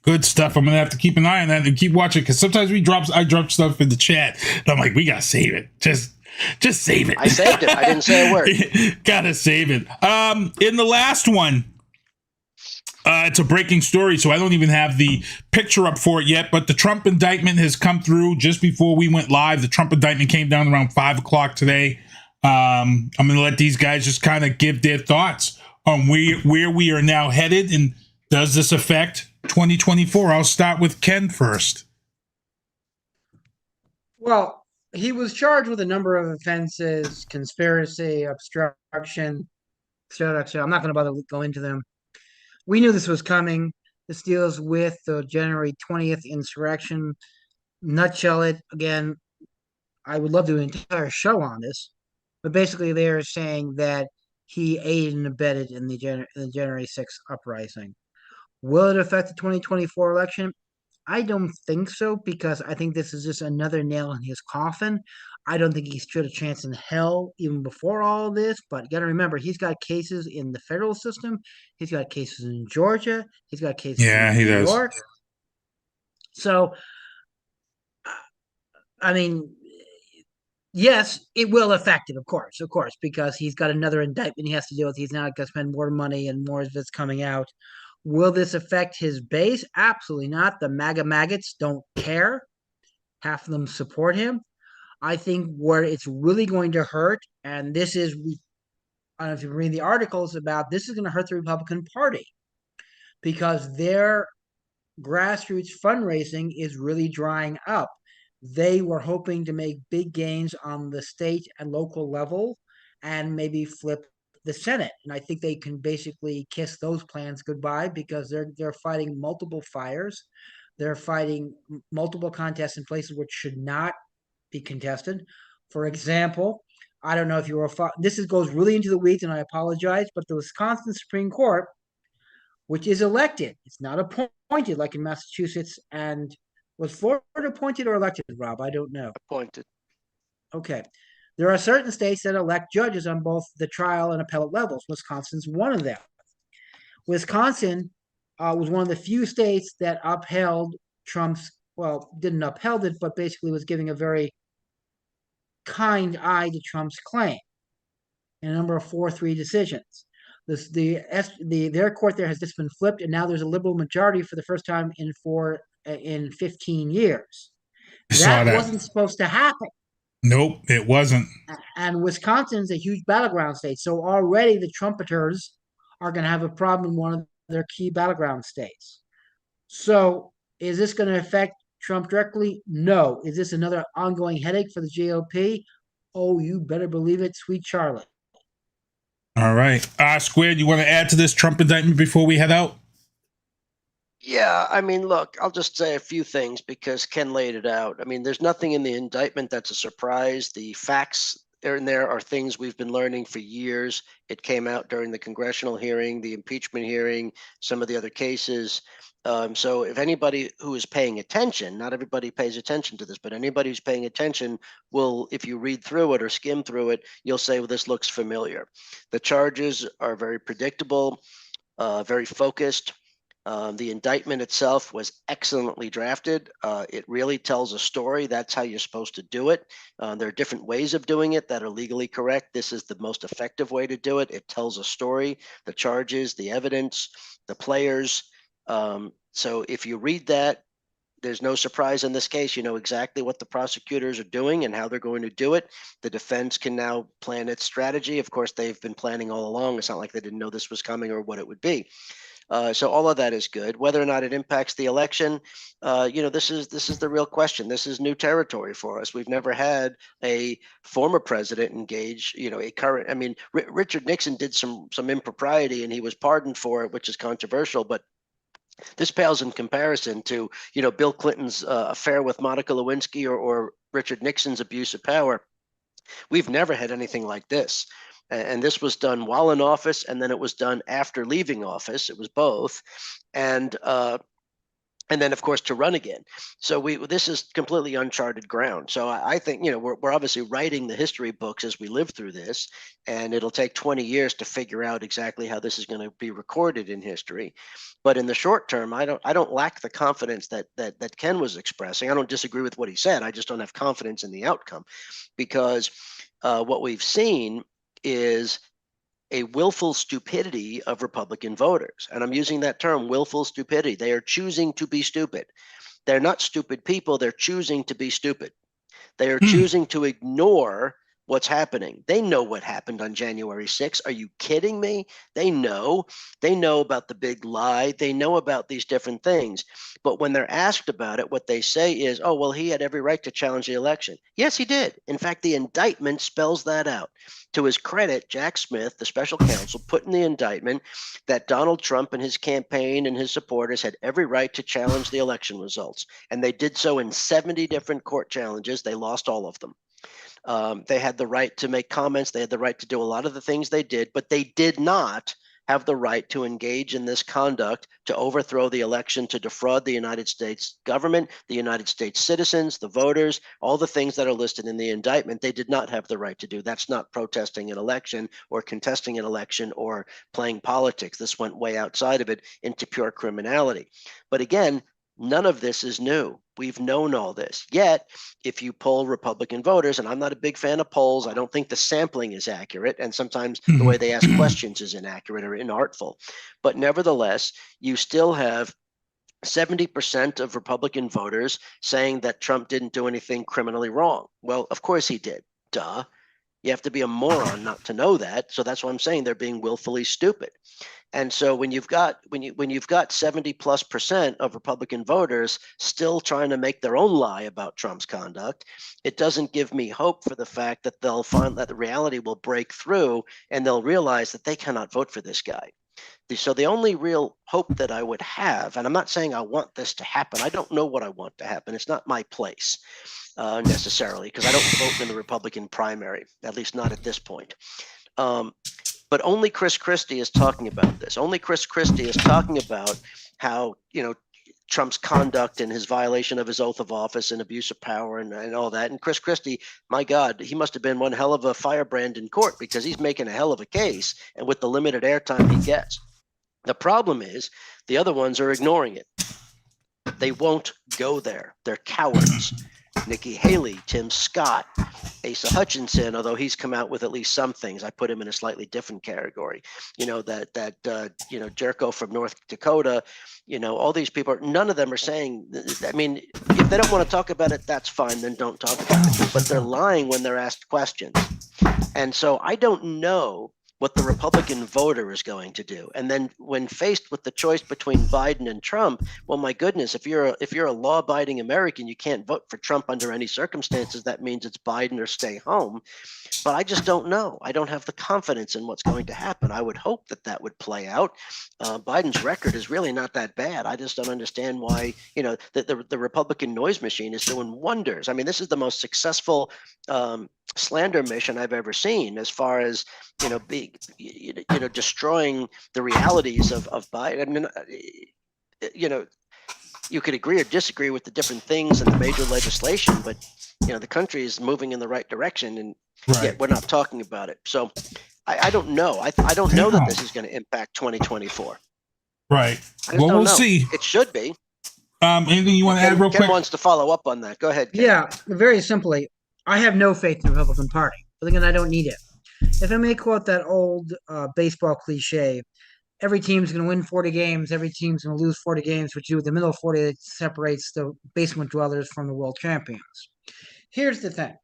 Good stuff. I'm gonna have to keep an eye on that and keep watching, because sometimes I drop stuff in the chat and I'm like, we gotta save it. Just save it. I saved it. I didn't say a word. Gotta save it. In the last one, it's a breaking story, so I don't even have the picture up for it yet, but the Trump indictment has come through just before we went live. The Trump indictment came down around 5 o'clock today. I'm going to let these guys just kind of give their thoughts on where we are now headed, and does this affect 2024? I'll start with Ken first. Well, he was charged with a number of offenses: conspiracy, obstruction, etc. I'm not going to bother to go into them. We knew this was coming. This deals with the January 20th insurrection. Nutshell it again. I would love to do an entire show on this, but basically they're saying that he aided and abetted in the January 6th uprising. Will it affect the 2024 election? I don't think so, because I think this is just another nail in his coffin. I don't think he stood a chance in hell even before all of this, but you got to remember, he's got cases in the federal system. He's got cases in Georgia. He's got cases in New York. So, I mean, yes, it will affect it, of course, because he's got another indictment he has to deal with. He's now going to spend more money and more of it's coming out. Will this affect his base? Absolutely not. The MAGA maggots don't care. Half of them support him. I think where it's really going to hurt, and this is, I don't know if you read the articles about, this is going to hurt the Republican Party, because their grassroots fundraising is really drying up. They were hoping to make big gains on the state and local level and maybe flip the Senate. And I think they can basically kiss those plans goodbye, because they're fighting multiple fires. They're fighting multiple contests in places which should not be contested. For example, I don't know if you were, goes really into the weeds, and I apologize, but the Wisconsin Supreme Court, which is elected, it's not appointed like in Massachusetts. And was Florida appointed or elected, Rob? I don't know. Appointed. Okay. There are certain states that elect judges on both the trial and appellate levels. Wisconsin's one of them. Wisconsin was one of the few states that upheld Trump's, well, didn't upheld it, but basically was giving a very kind eye to Trump's claim in a number of 4-3 decisions. Their court there has just been flipped, and now there's a liberal majority for the first time in 15 years. That wasn't supposed to happen. Nope, it wasn't. And Wisconsin's a huge battleground state, so already the trumpeters are going to have a problem in one of their key battleground states. So is this going to affect Trump directly? No. Is this another ongoing headache for the GOP? Oh, you better believe it, sweet Charlotte. All right. Squared, you want to add to this Trump indictment before we head out? Yeah, I mean, look, I'll just say a few things because Ken laid it out. I mean, there's nothing in the indictment that's a surprise. The facts in there are things we've been learning for years. It came out during the congressional hearing, the impeachment hearing, some of the other cases. So if anybody who is paying attention, not everybody pays attention to this, but anybody who's paying attention will, if you read through it or skim through it, you'll say, well, this looks familiar. The charges are very predictable, very focused. The indictment itself was excellently drafted. It really tells a story. That's how you're supposed to do it. There are different ways of doing it that are legally correct. This is the most effective way to do it. It tells a story, the charges, the evidence, the players. So if you read that, there's no surprise in this case. You know exactly what the prosecutors are doing and how they're going to do it. The defense can now plan its strategy. Of course, they've been planning all along. It's not like they didn't know this was coming or what it would be. So all of that is good. Whether or not it impacts the election, this is the real question. This is new territory for us. We've never had a former president engage, a current. I mean, Richard Nixon did some impropriety and he was pardoned for it, which is controversial, but this pales in comparison to, Bill Clinton's affair with Monica Lewinsky or Richard Nixon's abuse of power. We've never had anything like this. And this was done while in office, and then it was done after leaving office. It was both. And then, of course, to run again. So this is completely uncharted ground. So I think, we're obviously writing the history books as we live through this, and it'll take 20 years to figure out exactly how this is going to be recorded in history. But in the short term, I don't lack the confidence that Ken was expressing. I don't disagree with what he said. I just don't have confidence in the outcome, because what we've seen is a willful stupidity of Republican voters. And I'm using that term, willful stupidity. They are choosing to be stupid. They're not stupid people. They're choosing to be stupid. They are choosing to ignore what's happening. They know what happened on January 6th. Are you kidding me? They know about the big lie. They know about these different things. But when they're asked about it, what they say is, oh, well, he had every right to challenge the election. Yes, he did. In fact, the indictment spells that out. To his credit, Jack Smith, the special counsel, put in the indictment that Donald Trump and his campaign and his supporters had every right to challenge the election results. And they did so in 70 different court challenges. They lost all of them. They had the right to make comments. They had the right to do a lot of the things they did, but they did not have the right to engage in this conduct, to overthrow the election, to defraud the United States government, the United States citizens, the voters, all the things that are listed in the indictment. They did not have the right to do. That's not protesting an election or contesting an election or playing politics. This went way outside of it into pure criminality. But again, none of this is new. We've known all this. Yet, if you poll Republican voters, and I'm not a big fan of polls, I don't think the sampling is accurate, and sometimes the way they ask questions is inaccurate or inartful. But nevertheless, you still have 70% of Republican voters saying that Trump didn't do anything criminally wrong. Well, of course he did. Duh. You have to be a moron not to know that. So that's why I'm saying they're being willfully stupid. And so when you've got 70+% of Republican voters still trying to make their own lie about Trump's conduct, it doesn't give me hope for the fact that they'll find that the reality will break through and they'll realize that they cannot vote for this guy. So the only real hope that I would have, and I'm not saying I want this to happen. I don't know what I want to happen. It's not my place necessarily, because I don't vote in the Republican primary, at least not at this point. But only Chris Christie is talking about this. Only Chris Christie is talking about how, Trump's conduct and his violation of his oath of office and abuse of power and all that. And Chris Christie, my God, he must have been one hell of a firebrand in court, because he's making a hell of a case, and with the limited airtime he gets. The problem is the other ones are ignoring it. They won't go there. They're cowards. Nikki Haley, Tim Scott, Asa Hutchinson, although he's come out with at least some things, I put him in a slightly different category. Jericho from North Dakota, all these people, none of them are saying, I mean, if they don't want to talk about it, that's fine, then don't talk about it. But they're lying when they're asked questions. And so I don't know what the Republican voter is going to do. And then when faced with the choice between Biden and Trump, well, my goodness, if you're a law-abiding American, you can't vote for Trump under any circumstances. That means it's Biden or stay home. But I just don't know. I don't have the confidence in what's going to happen. I would hope that would play out. Biden's record is really not that bad. I just don't understand why, the Republican noise machine is doing wonders. I mean, this is the most successful slander mission I've ever seen, as far as, destroying the realities of Biden. I mean, you could agree or disagree with the different things and the major legislation, but the country is moving in the right direction, and yet we're not talking about it. So I don't know. I don't know that this is going to impact 2024. Right. I just Well, don't we'll know. see. It should be. Anything you want to add real Ken quick? wants to follow up on that. Go ahead, Ken. Yeah, very simply, I have no faith in the Republican Party. But again, I don't need it. If I may quote that old baseball cliche, every team's going to win 40 games, every team's going to lose 40 games, which you do with the middle of 40 that separates the basement dwellers from the world champions. Here's the thing.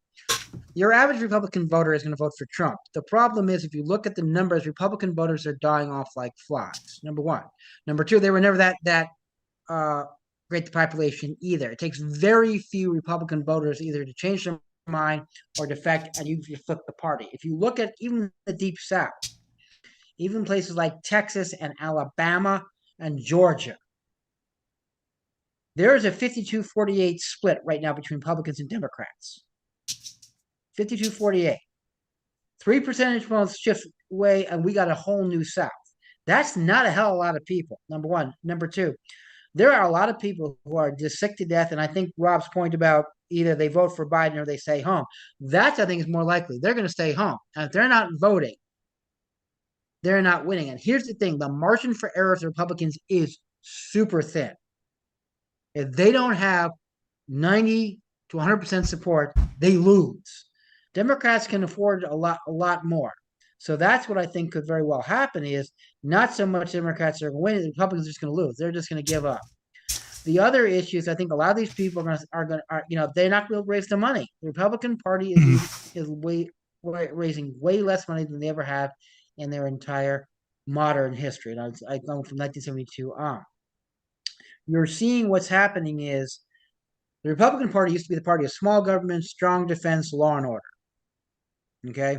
Your average Republican voter is going to vote for Trump. The problem is, if you look at the numbers, Republican voters are dying off like flies. Number one. Number two, they were never that great the population either. It takes very few Republican voters either to change their mind or defect, and you flip the party. If you look at even the Deep South, even places like Texas and Alabama and Georgia, there is a 52-48 split right now between Republicans and Democrats. 52-48. 3 percentage points shift away, and we got a whole new South. That's not a hell of a lot of people, number one. Number two, there are a lot of people who are just sick to death, and I think Rob's point about either they vote for Biden or they stay home, that I think is more likely. They're going to stay home. And if they're not voting, they're not winning. And here's the thing, the margin for error of the Republicans is super thin. If they don't have 90 to 100% support, they lose. Democrats can afford a lot more. So that's what I think could very well happen is not so much Democrats are going to win, the Republicans are just going to lose. They're just going to give up. The other issue is I think a lot of these people are they're not going to raise the money. The Republican Party is raising way less money than they ever have in their entire modern history. And I go from 1972 on. You're seeing what's happening is the Republican Party used to be the party of small government, strong defense, law and order. Okay?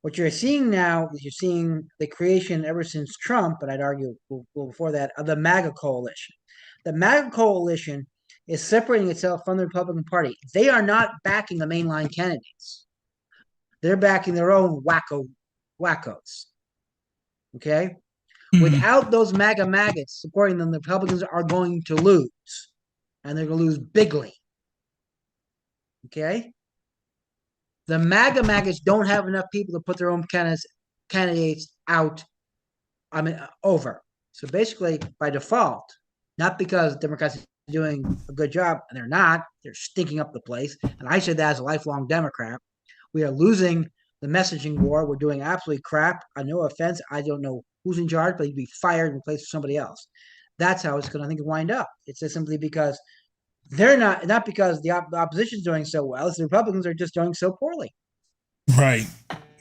What you're seeing now is you're seeing the creation ever since Trump, but I'd argue before that, of the MAGA coalition. The MAGA coalition is separating itself from the Republican Party. They are not backing the mainline candidates. They're backing their own wackos. Okay? Without those MAGA maggots supporting them, the Republicans are going to lose. And they're going to lose bigly. Okay? The MAGA maggots don't have enough people to put their own candidates out, over. So basically, by default, not because Democrats are doing a good job, and they're not, they're stinking up the place. And I said that as a lifelong Democrat. We are losing the messaging war. We're doing absolutely crap. No offense. I don't know who's in charge, but he'd be fired and replaced with somebody else. That's how it's going to, I think, wind up. It's just simply because they're not because the opposition's doing so well. It's the Republicans are just doing so poorly. Right.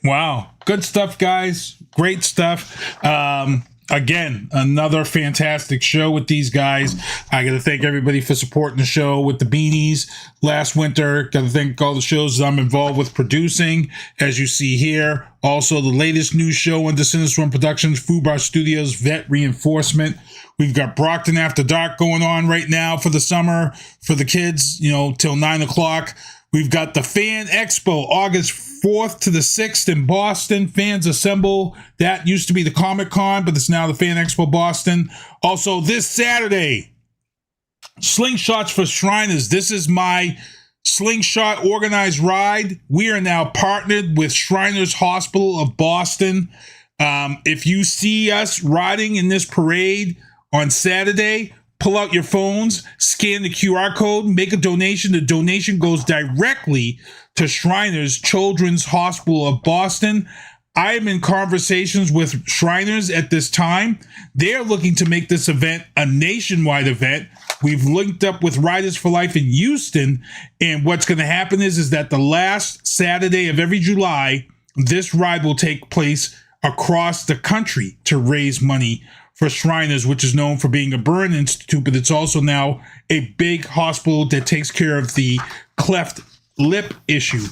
Wow. Good stuff, guys. Great stuff. Again, another fantastic show with these guys. I got to thank everybody for supporting the show with the beanies last winter. Got to thank all the shows that I'm involved with producing, as you see here. Also, the latest news show under Sinister One Productions, Fubar Studios, Vet Reinforcement. We've got Brockton After Dark going on right now for the summer for the kids, till 9 o'clock. We've got the Fan Expo, August 4th to the 6th in Boston. Fans assemble. That used to be the Comic-Con, but it's now the Fan Expo Boston. Also, this Saturday, Slingshots for Shriners. This is my Slingshot organized ride. We are now partnered with Shriners Hospital of Boston. If you see us riding in this parade on Saturday, pull out your phones, scan the QR code, make a donation. The donation goes directly to Shriners Children's Hospital of Boston. I am in conversations with Shriners at this time. They're looking to make this event a nationwide event. We've linked up with Riders for Life in Houston, and what's going to happen is that the last Saturday of every July, this ride will take place across the country to raise money for Shriners, which is known for being a burn institute, but it's also now a big hospital that takes care of the cleft lip issue.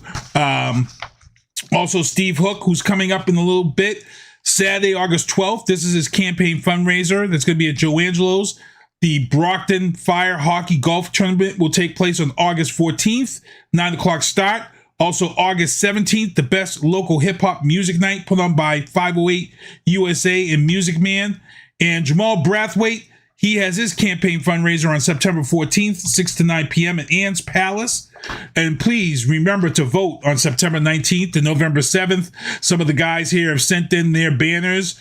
Also, Steve Hooke, who's coming up in a little bit, Saturday, August 12th. This is his campaign fundraiser. That's going to be at Joe Angelo's. The Brockton Fire Hockey Golf Tournament will take place on August 14th, 9 o'clock start. Also, August 17th, the best local hip-hop music night put on by 508 USA and Music Man. And Jamal Brathwaite, He has his campaign fundraiser on September 14th, 6 to 9 p.m. at Ann's Palace. And please remember to vote on September 19th and November 7th. Some of the guys here have sent in their banners.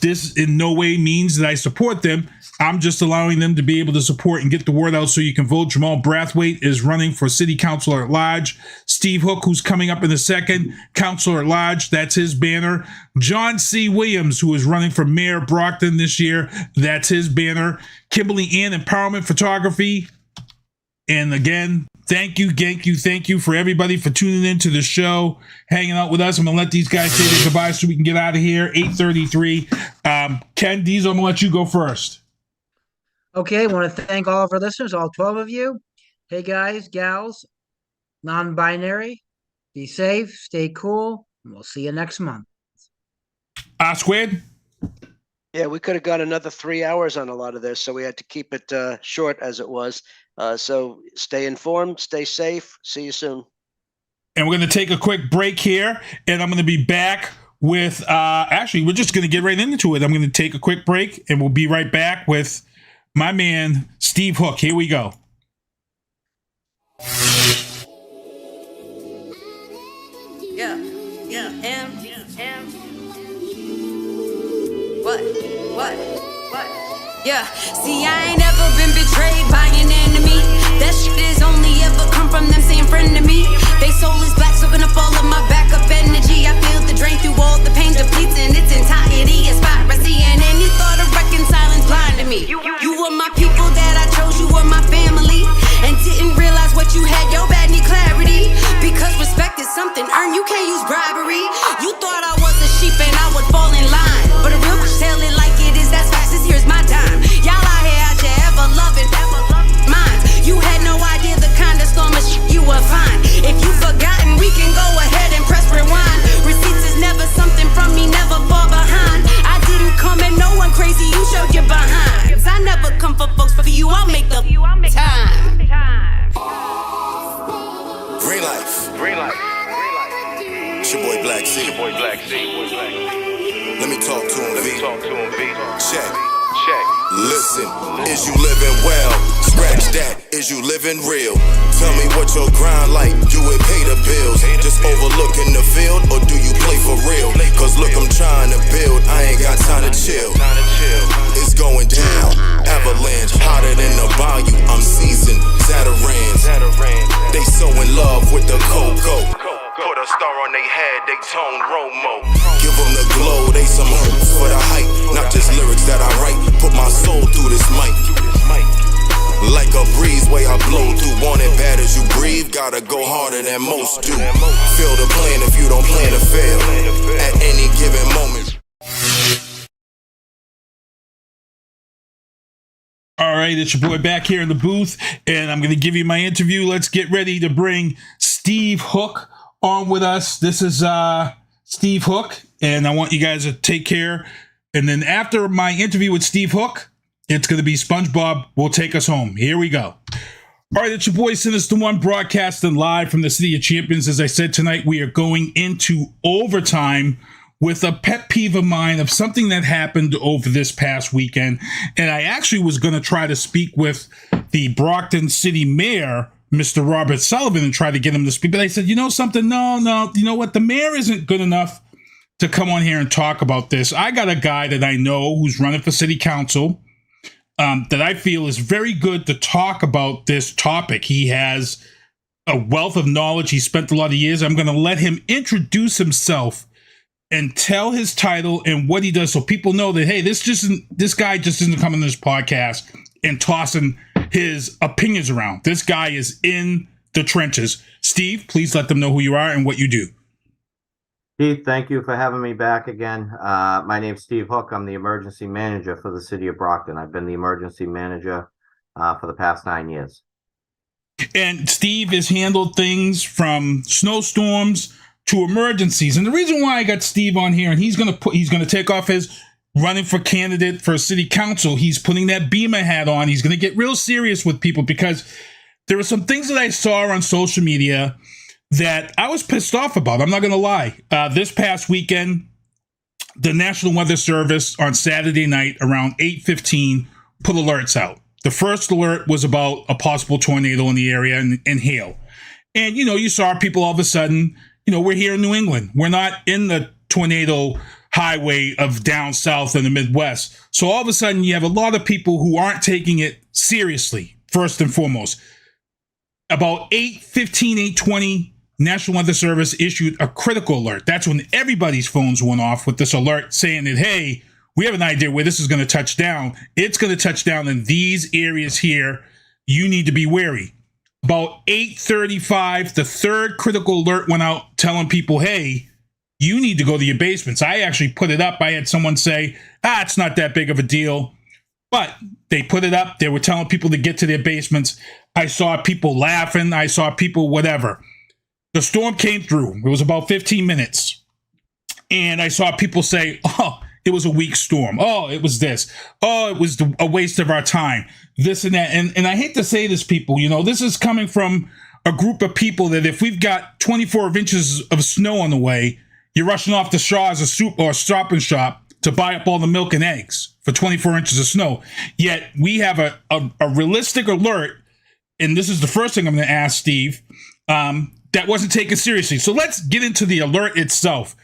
This in no way means that I support them. I'm just allowing them to be able to support and get the word out so you can vote. Jamal Brathwaite is running for city councilor at large. Steve Hooke, who's coming up in a second, councilor at large, that's his banner. John C. Williams, who is running for mayor of Brockton this year, that's his banner. Kimberly Ann Empowerment Photography. And again, thank you for everybody for tuning in to the show, hanging out with us. I'm going to let these guys say their goodbye so we can get out of here. 8:33. Ken Diesel, I'm going to let you go first. Okay, I want to thank all of our listeners, all 12 of you. Hey, guys, gals, non-binary, be safe, stay cool, and we'll see you next month. Squid? Yeah, we could have got another 3 hours on a lot of this, so we had to keep it short as it was. So stay informed, stay safe. See you soon. And we're going to take a quick break here, and I'm going to be back with, actually, we're just going to get right into it. I'm going to take a quick break, and we'll be right back with my man, Steve Hooke. Here we go. Yeah, What? Yeah, see, I ain't ever been betrayed by an enemy. That shit is only ever come from them saying friend to me. They soul is black, soaking up all of my backup energy. I feel the drain through all the pain depletes in its entirety. It's piracy and any thought of reconciling blind to me. You were my people that I chose, you were my family. And didn't realize what you had, your bad need clarity. Because respect is something earned, you can't use bribery. You thought I was a sheep and I would fall in line. But a real bitch tell it like it is, that's fast as here's my dime. Y'all out here out your ever loving minds. You had no idea the kind of storm of shit you would find. If you forgotten, we can go ahead and press rewind. Receipts is never something from me, never fall behind. I didn't come at no one crazy, you showed your behind. I never come for folks, but for you I'll make the time. Green life. It's your boy Black C. Let me talk to him, V. Check. Listen, is you living well? Scratch that, is you living real? Tell me what your grind like, do it pay the bills? Just overlooking the field, or do you play for real? Cause look, I'm trying to build, I ain't got time to chill. It's going down, avalanche, hotter than the bayou. I'm seasoned, Zatarans. They so in love with the cocoa. Put a star on they head, they tone Romo. Give them the glow, they some hope for the hype. Not just lyrics that I write, put my soul through this mic. Like a breeze, way I blow through. Want it bad as you breathe, gotta go harder than most do. Feel the plan if you don't plan to fail. At any given moment. All right, it's your boy back here in the booth, and I'm going to give you my interview. Let's get ready to bring Steve Hooke on with us. This is Steve Hooke, and I want you guys to take care. And then after my interview with Steve Hooke, it's going to be SpongeBob will take us home. Here we go. All right, it's your boy Sinister One broadcasting live from the City of Champions. As I said, tonight we are going into overtime with a pet peeve of mine of something that happened over this past weekend. And I actually was going to try to speak with the Brockton City Mayor, Mr. Robert Sullivan, and try to get him to speak. But I said, you know something? No, you know what? The mayor isn't good enough to come on here and talk about this. I got a guy that I know who's running for city council that I feel is very good to talk about this topic. He has a wealth of knowledge. He spent a lot of years. I'm going to let him introduce himself and tell his title and what he does, so people know that, hey, this guy just isn't coming to this podcast and tossing his opinions around. This guy is in the trenches. Steve, please let them know who you are and what you do. Steve, thank you for having me back again. My name's Steve Hooke. I'm the emergency manager for the city of Brockton. I've been the emergency manager for the past 9 years. And Steve has handled things from snowstorms to emergencies. And the reason why I got Steve on here, and he's going to take off his running for candidate for city council. He's putting that BEMA hat on. He's going to get real serious with people because there were some things that I saw on social media that I was pissed off about. I'm not going to lie. This past weekend, the National Weather Service on Saturday night around 8:15 put alerts out. The first alert was about a possible tornado in the area and hail. And, you saw people all of a sudden, we're here in New England. We're not in the tornado highway of down south in the Midwest. So all of a sudden you have a lot of people who aren't taking it seriously, first and foremost. About 8:15, 8:20, National Weather Service issued a critical alert. That's when everybody's phones went off with this alert saying that, hey, we have an idea where this is going to touch down. It's going to touch down in these areas here. You need to be wary. About 8:35, the third critical alert went out telling people, hey, you need to go to your basements. I actually put it up. I had someone say, it's not that big of a deal. But they put it up. They were telling people to get to their basements. I saw people laughing. I saw people whatever. The storm came through. It was about 15 minutes. And I saw people say, it was a weak storm. Oh, it was this. Oh, it was a waste of our time. This and that. And I hate to say this, people, this is coming from a group of people that if we've got 24 inches of snow on the way, you're rushing off to Shaw's or Stop and Shop to buy up all the milk and eggs for 24 inches of snow. Yet we have a realistic alert. And this is the first thing I'm going to ask Steve, that wasn't taken seriously. So let's get into the alert itself.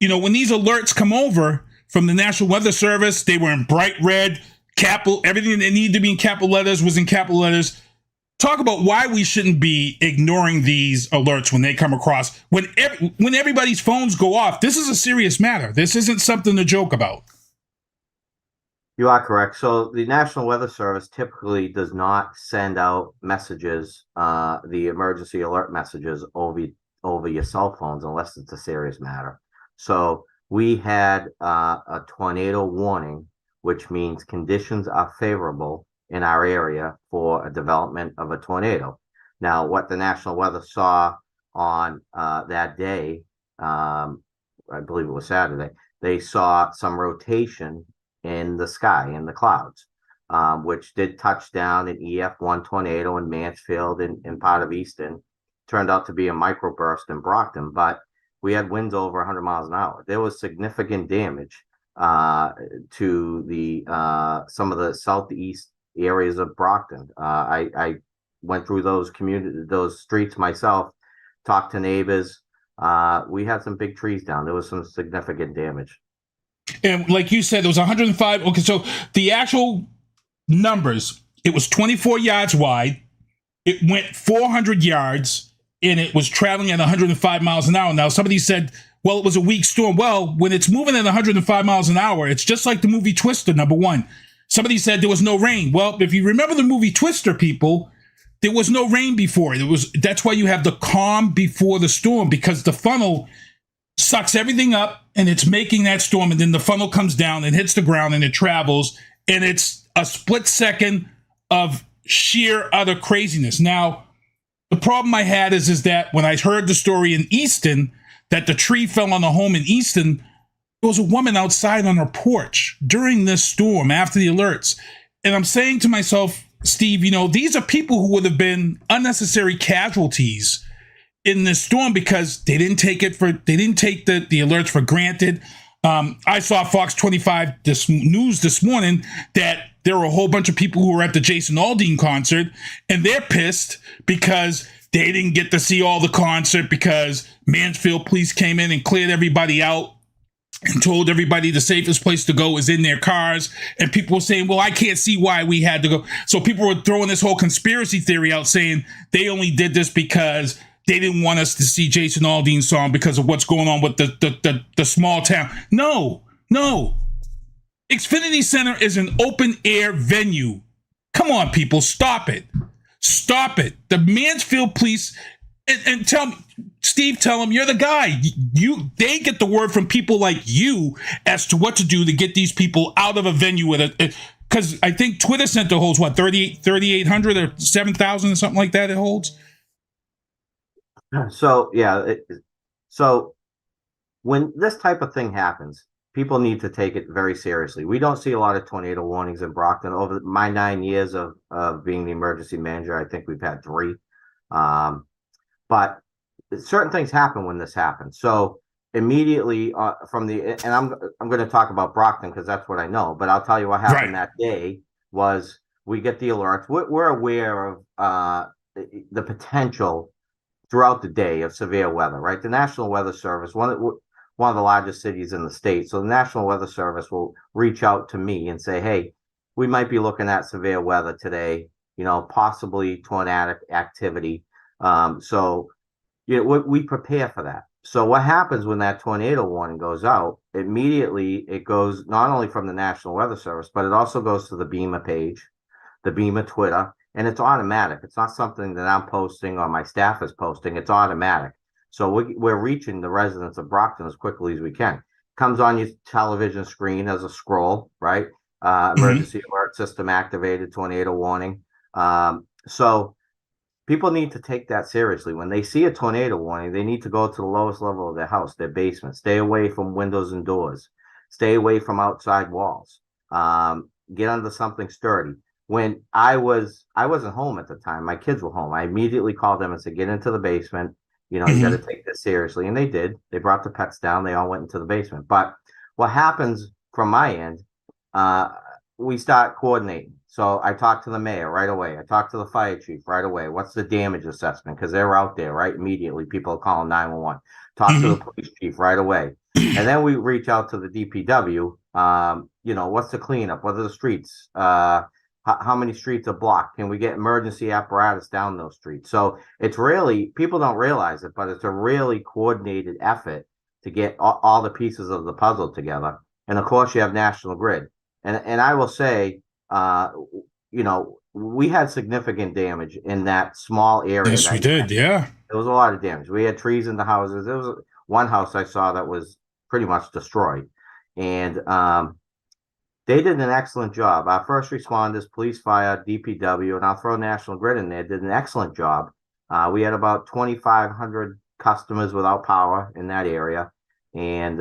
When these alerts come over from the National Weather Service, they were in bright red, capital, everything that needed to be in capital letters was in capital letters. Talk about why we shouldn't be ignoring these alerts when they come across. When everybody's phones go off, this is a serious matter. This isn't something to joke about. You are correct. So the National Weather Service typically does not send out messages, the emergency alert messages over your cell phones unless it's a serious matter. So we had a tornado warning, which means conditions are favorable in our area for a development of a tornado. Now, what the National Weather saw on that day, I believe it was Saturday, they saw some rotation in the sky, in the clouds, which did touch down an EF1 tornado in Mansfield and part of Easton. Turned out to be a microburst in Brockton, but we had winds over 100 miles an hour. There was significant damage to the some of the southeast areas of Brockton. I went through those streets myself, talked to neighbors. We had some big trees down. There was some significant damage. And like you said, there was 105. Okay, so the actual numbers, it was 24 yards wide. It went 400 yards, and it was traveling at 105 miles an hour. Now, somebody said, well, it was a weak storm. Well, when it's moving at 105 miles an hour, it's just like the movie Twister, number one. Somebody said there was no rain. Well, if you remember the movie Twister, people, there was no rain before. That's why you have the calm before the storm, because the funnel sucks everything up and it's making that storm, and then the funnel comes down and hits the ground and it travels, and it's a split second of sheer utter craziness. Now, the problem I had is that when I heard the story in Easton that the tree fell on the home in Easton, there was a woman outside on her porch during this storm after the alerts. And I'm saying to myself, Steve, these are people who would have been unnecessary casualties in this storm because they didn't take the alerts for granted. I saw Fox 25 news this morning that there were a whole bunch of people who were at the Jason Aldean concert, and they're pissed because they didn't get to see all the concert because Mansfield police came in and cleared everybody out and told everybody the safest place to go is in their cars. And people were saying, well, I can't see why we had to go. So people were throwing this whole conspiracy theory out saying they only did this because they didn't want us to see Jason Aldean's song because of what's going on with the small town. No. Xfinity Center is an open air venue. Come on, people, stop it. Stop it. The Mansfield police, and tell me, Steve, tell them you're the guy. They get the word from people like you as to what to do to get these people out of a venue with it. Because I think Twitter Center holds, 3,800 or 7,000 or something like that it holds? So, yeah. So when this type of thing happens, people need to take it very seriously. We don't see a lot of tornado warnings in Brockton. Over my 9 years of being the emergency manager, I think we've had 3. But certain things happen when this happens. So immediately and I'm going to talk about Brockton because that's what I know. But I'll tell you what happened that day. was we get the alerts. We're aware of the potential throughout the day of severe weather, right? The National Weather Service, one of the largest cities in the state. So the National Weather Service will reach out to me and say, hey, we might be looking at severe weather today, possibly tornadic activity. So we prepare for that. So what happens when that tornado warning goes out? Immediately, it goes not only from the National Weather Service, but it also goes to the BEMA page, the BEMA Twitter, and it's automatic. It's not something that I'm posting or my staff is posting. It's automatic. So we're reaching the residents of Brockton as quickly as we can. Comes on your television screen as a scroll, right? Emergency alert system activated, tornado warning. So people need to take that seriously. When they see a tornado warning, they need to go to the lowest level of their house, their basement. Stay away from windows and doors. Stay away from outside walls. Get under something sturdy. When I wasn't home at the time, my kids were home. I immediately called them and said, get into the basement. You got to take this seriously. And they did. They brought the pets down. They all went into the basement. But what happens from my end, we start coordinating. So I talked to the mayor right away. I talked to the fire chief right away. What's the damage assessment? Because they're out there, right? Immediately, people are calling 911. Talk to the police chief right away. And then we reach out to the DPW. What's the cleanup? What are the streets? How many streets are blocked? Can we get emergency apparatus down those streets? So it's really, people don't realize it, but it's a really coordinated effort to get all the pieces of the puzzle together. And of course, you have National Grid. And I will say, we had significant damage in that small area. Yes, we did. Yeah. There was a lot of damage. We had trees in the houses. There was one house I saw that was pretty much destroyed. And they did an excellent job. Our first responders, police, fire, DPW, and I'll throw National Grid in there, did an excellent job. We had about 2,500 customers without power in that area. And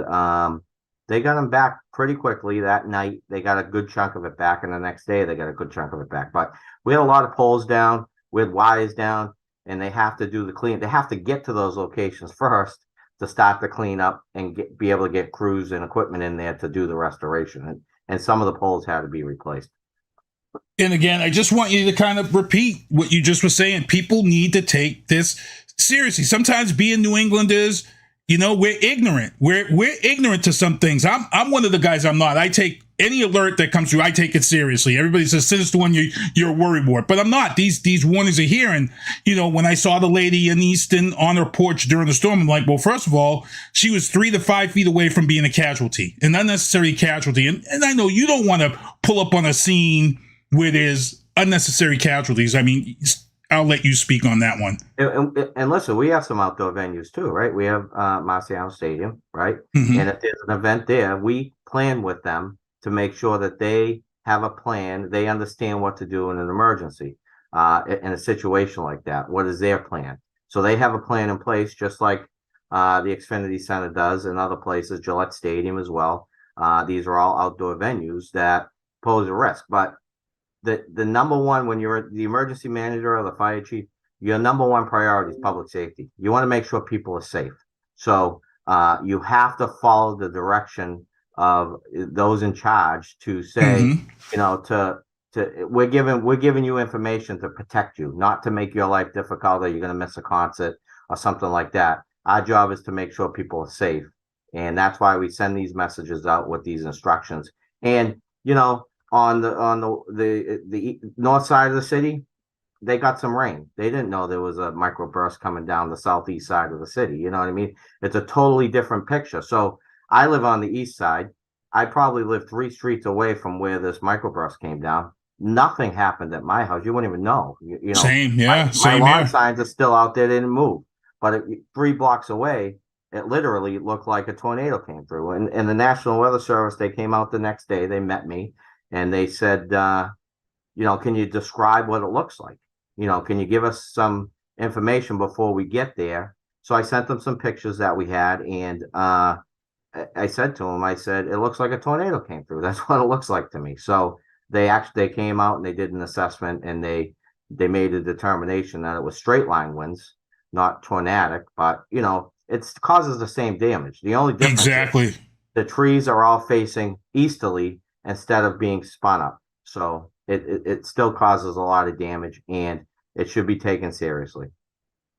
they got them back pretty quickly that night. They got a good chunk of it back. And the next day, they got a good chunk of it back. But we had a lot of poles down. We had wires down. And they have to do the clean. They have to get to those locations first to start the cleanup and be able to get crews and equipment in there to do the restoration. And some of the poles had to be replaced. And again, I just want you to kind of repeat what you just were saying. People need to take this seriously. Sometimes being New Englanders, we're ignorant. We're ignorant to some things. I'm one of the guys. I'm not. I take any alert that comes through. I take it seriously. Everybody says, send us the one you're worried about, but I'm not. These warnings are here. And when I saw the lady in Easton on her porch during the storm, I'm like, well, first of all, she was 3 to 5 feet away from being a casualty, an unnecessary casualty. And I know you don't want to pull up on a scene where there's unnecessary casualties. I mean, I'll let you speak on that one. And listen, we have some outdoor venues too, right? We have Marciano Stadium, right? Mm-hmm. And if there's an event there, we plan with them to make sure that they have a plan. They understand what to do in an emergency, in a situation like that. What is their plan? So they have a plan in place, just like the Xfinity Center does, and other places, Gillette Stadium as well. These are all outdoor venues that pose a risk. But the number one, when you're the emergency manager or the fire chief, your number one priority is public safety. You want to make sure people are safe. So you have to follow the direction of those in charge to say, we're giving you information to protect you, not to make your life difficult or you're going to miss a concert or something like that. Our job is to make sure people are safe. And that's why we send these messages out with these instructions. And, on the north side of the city, they got some rain. They didn't know there was a microburst coming down the southeast side of the city. You know what I mean? It's a totally different picture. So I live on the east side. I probably live 3 streets away from where this microburst came down. Nothing happened at my house. You wouldn't even know. Same, yeah. My lawn signs are still out there. They didn't move. But 3 blocks away, it literally looked like a tornado came through. And the National Weather Service, they came out the next day. They met me. And they said, can you describe what it looks like? Can you give us some information before we get there? So I sent them some pictures that we had. And I said to them, it looks like a tornado came through. That's what it looks like to me. So they came out and they did an assessment and they made a determination that it was straight line winds, not tornadic. But, it causes the same damage. The only difference is the trees are all facing easterly instead of being spun up. So it still causes a lot of damage, and it should be taken seriously.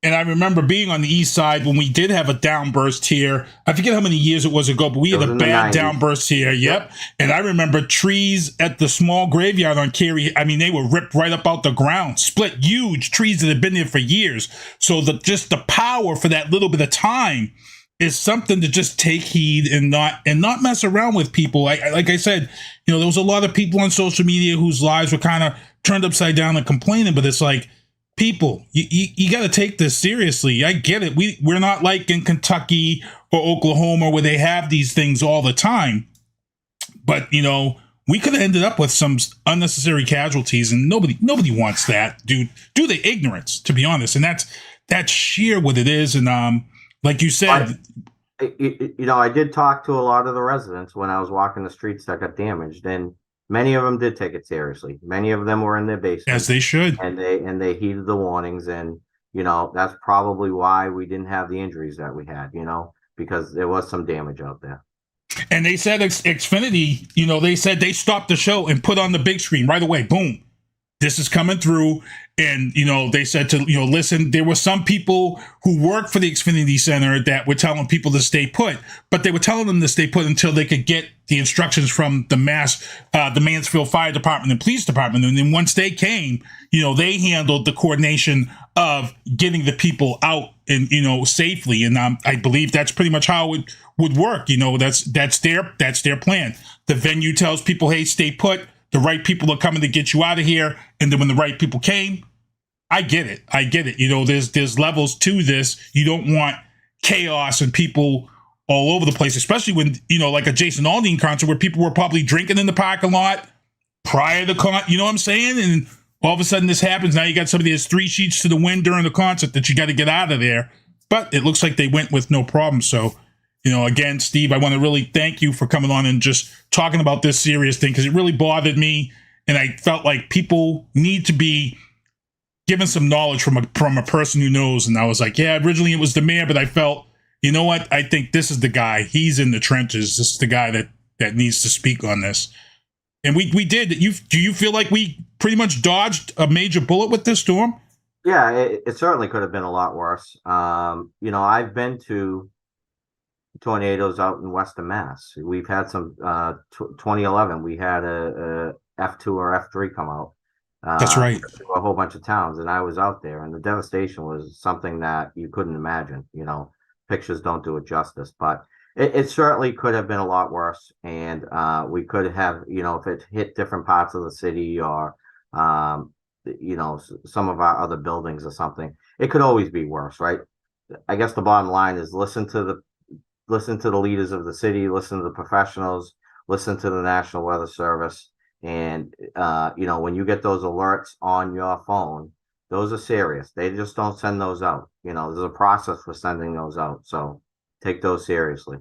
And I remember being on the east side when we did have a downburst here. I forget how many years it was ago, but we had a bad downburst here. Yep. And I remember trees at the small graveyard on Cary. I mean, they were ripped right up out the ground, split, huge trees that had been there for years. So just the power for that little bit of time is something to just take heed and not mess around with people. Like I said, there was a lot of people on social media whose lives were kind of turned upside down and complaining, but it's like, people, you got to take this seriously. I get it. We're not like in Kentucky or Oklahoma where they have these things all the time. But, we could have ended up with some unnecessary casualties, and nobody wants that due to the ignorance, to be honest. And that's sheer what it is. And like you said, I did talk to a lot of the residents when I was walking the streets that got damaged, and many of them did take it seriously. Many of them were in their basement, as they should, and they heeded the warnings. And that's probably why we didn't have the injuries that we had. Because there was some damage out there. And they said Xfinity, they said they stopped the show and put on the big screen right away. Boom, this is coming through. And, they said to, listen, there were some people who worked for the Xfinity Center that were telling people to stay put, but they were telling them to stay put until they could get the instructions from the Mansfield Fire Department and Police Department. And then once they came, they handled the coordination of getting the people out and, safely. And I believe that's pretty much how it would work. That's their plan. The venue tells people, hey, stay put. The right people are coming to get you out of here. And then when the right people came, I get it. There's levels to this. You don't want chaos and people all over the place, especially when, like a Jason Aldean concert where people were probably drinking in the parking lot prior to you know what I'm saying? And all of a sudden this happens. Now you got somebody that's 3 sheets to the wind during the concert that you got to get out of there. But it looks like they went with no problem. So, again, Steve, I want to really thank you for coming on and just talking about this serious thing, because it really bothered me. And I felt like people need to be given some knowledge from a person who knows. And I was like, yeah, originally it was the mayor, but I felt, you know what? I think this is the guy. He's in the trenches. This is the guy that needs to speak on this. And we did. Do you feel like we pretty much dodged a major bullet with this storm? Yeah, it certainly could have been a lot worse. I've been to tornadoes out in Western Mass. We've had some 2011. We had a F2 or F3 come out. That's right. A whole bunch of towns, and I was out there, and the devastation was something that you couldn't imagine. Pictures don't do it justice, but it certainly could have been a lot worse. And we could have, if it hit different parts of the city or, some of our other buildings or something, it could always be worse, right? I guess the bottom line is listen to the leaders of the city, listen to the professionals, listen to the National Weather Service. And, when you get those alerts on your phone, those are serious. They just don't send those out. There's a process for sending those out. So take those seriously.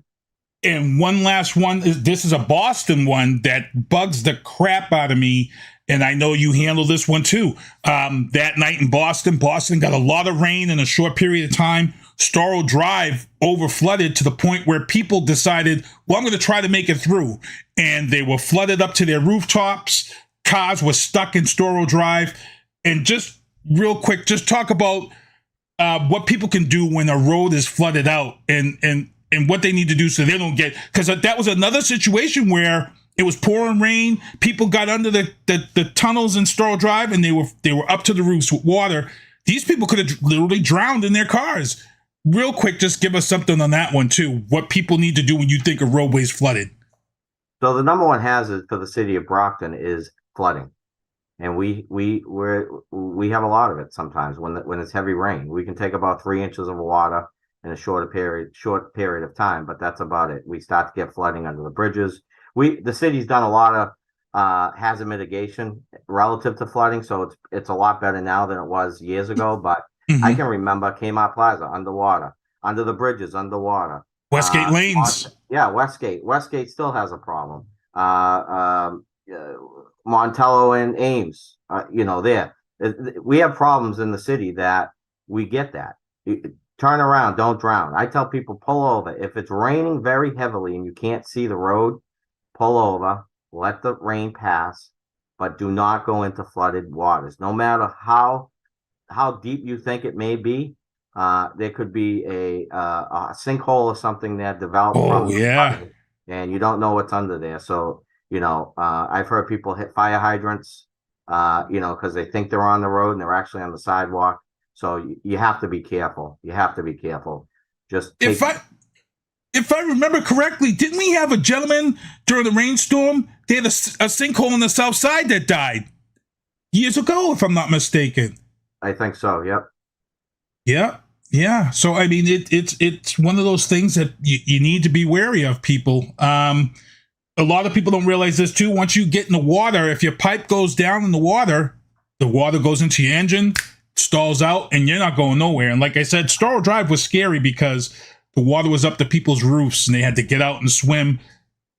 And one last one. This is a Boston one that bugs the crap out of me. And I know you handle this one too. That night in Boston got a lot of rain in a short period of time. Storrow Drive over flooded to the point where people decided, well, I'm going to try to make it through. And they were flooded up to their rooftops. Cars were stuck in Storrow Drive. And just real quick, just talk about what people can do when a road is flooded out and what they need to do so they don't get, because that was another situation where it was pouring rain. People got under the tunnels in Storrow Drive and they were up to the roofs with water. These people could have literally drowned in their cars. Real quick, just give us something on that one too. What people need to do when you think a roadway's flooded. So the number one hazard for the city of Brockton is flooding, and we have a lot of it sometimes when it's heavy rain. We can take about 3 inches of water in a short period of time, but that's about it. We start to get flooding under the bridges. The city's done a lot of hazard mitigation relative to flooding, so it's a lot better now than it was years ago. But I can remember Kmart Plaza underwater, under the bridges underwater. Westgate Lanes. Westgate. Westgate still has a problem. Montello and Ames, there. We have problems in the city that we get that. Turn around, don't drown. I tell people, pull over. If it's raining very heavily and you can't see the road, pull over, let the rain pass, but do not go into flooded waters. No matter how deep you think it may be, there could be a sinkhole or something that developed. Oh, yeah. And you don't know what's under there. So, I've heard people hit fire hydrants, because they think they're on the road and they're actually on the sidewalk. So you have to be careful. Just if I remember correctly, didn't we have a gentleman during the rainstorm? They had a sinkhole on the south side that died years ago, if I'm not mistaken. I think so. Yep. Yeah. So I mean, it's one of those things that you need to be wary of, people. A lot of people don't realize this too. Once you get in the water, if your pipe goes down in the water goes into your engine, stalls out, and you're not going nowhere. And like I said, Storrow Drive was scary because the water was up to people's roofs and they had to get out and swim,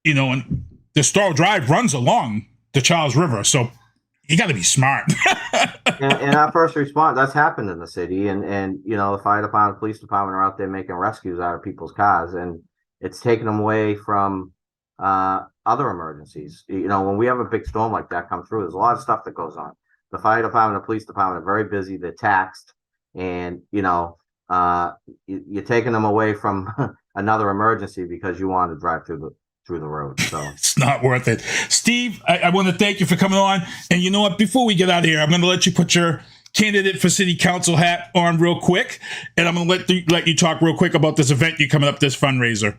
and the Storrow Drive runs along the Charles River. So you got to be smart. and our first response, that's happened in the city. And the fire department, police department are out there making rescues out of people's cars. And it's taken them away from other emergencies. When we have a big storm like that come through, there's a lot of stuff that goes on. The fire department and police department are very busy. They're taxed. And, you're taking them away from another emergency because you want to drive through the road. So it's not worth it. Steve, I want to thank you for coming on. And you know what? Before we get out of here, I'm going to let you put your candidate for city council hat on real quick. And I'm going to let you talk real quick about this event you're coming up, this fundraiser.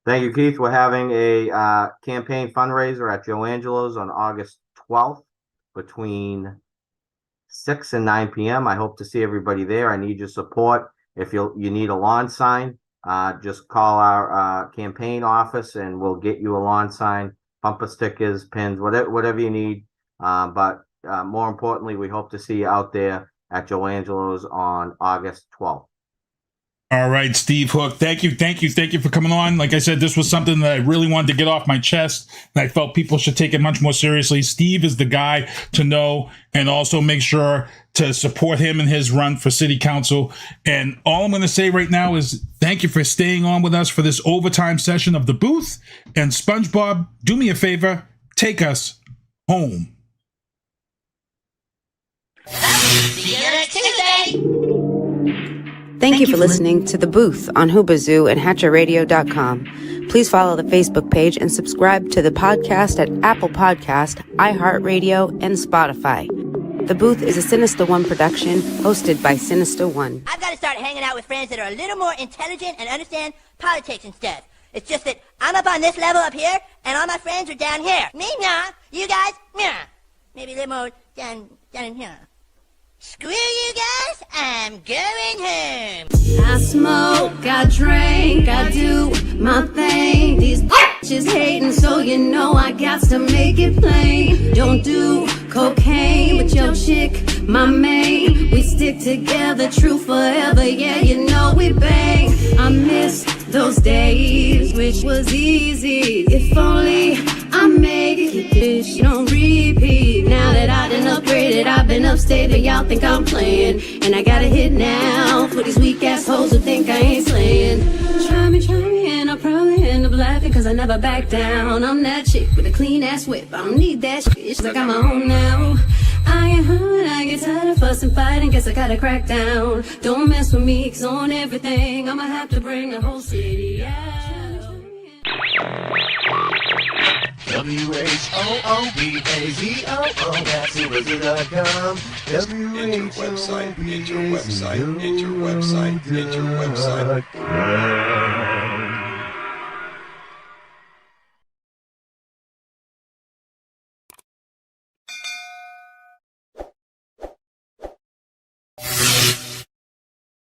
Thank you, Keith. We're having a campaign fundraiser at Joe Angelo's on August 12th between 6 and 9 p.m. I hope to see everybody there. I need your support. If you need a lawn sign, just call our campaign office and we'll get you a lawn sign, bumper stickers, pins, whatever you need. But more importantly, we hope to see you out there at Joe Angelo's on August 12th. All right, Steve Hooke, thank you for coming on. Like I said, this was something that I really wanted to get off my chest, and I felt people should take it much more seriously. Steve is the guy to know, and also make sure to support him in his run for city council. And all I'm going to say right now is thank you for staying on with us for this overtime session of The Booth. And SpongeBob, do me a favor, take us home. See you next Tuesday. Thank you for listening to The Booth on Hoobazoo and HatcherRadio.com. Please follow the Facebook page and subscribe to the podcast at Apple Podcast, iHeartRadio, and Spotify. The Booth is a Sinister One production hosted by Sinister One. I've got to start hanging out with friends that are a little more intelligent and understand politics and stuff. It's just that I'm up on this level up here, and all my friends are down here. Me, nah. You guys, nah. Maybe a little more down in here. Screw you guys, I'm going home. I smoke, I drink, I do my thing. These bitches hating, so you know I got to make it plain. Don't do cocaine with your chick, my main. We stick together, true forever, yeah, you know we bang. I miss those days, which was easy. If only I make it, this on repeat. Now that I done upgraded, I've been upstate, but y'all think I'm playing. And I got a hit now for these weak assholes who think I ain't slaying. Try me, and I'll probably end up laughing, cause I never back down. I'm that chick with a clean ass whip, I don't need that shit, it's like I'm my own now. I get hurt, I get tired of fussing, fighting, guess I gotta crack down. Don't mess with me, cause on everything, I'ma have to bring the whole city out. WHOOBAZOO, that's Hoobazoo.com. Enter website, enter website, enter website, enter website.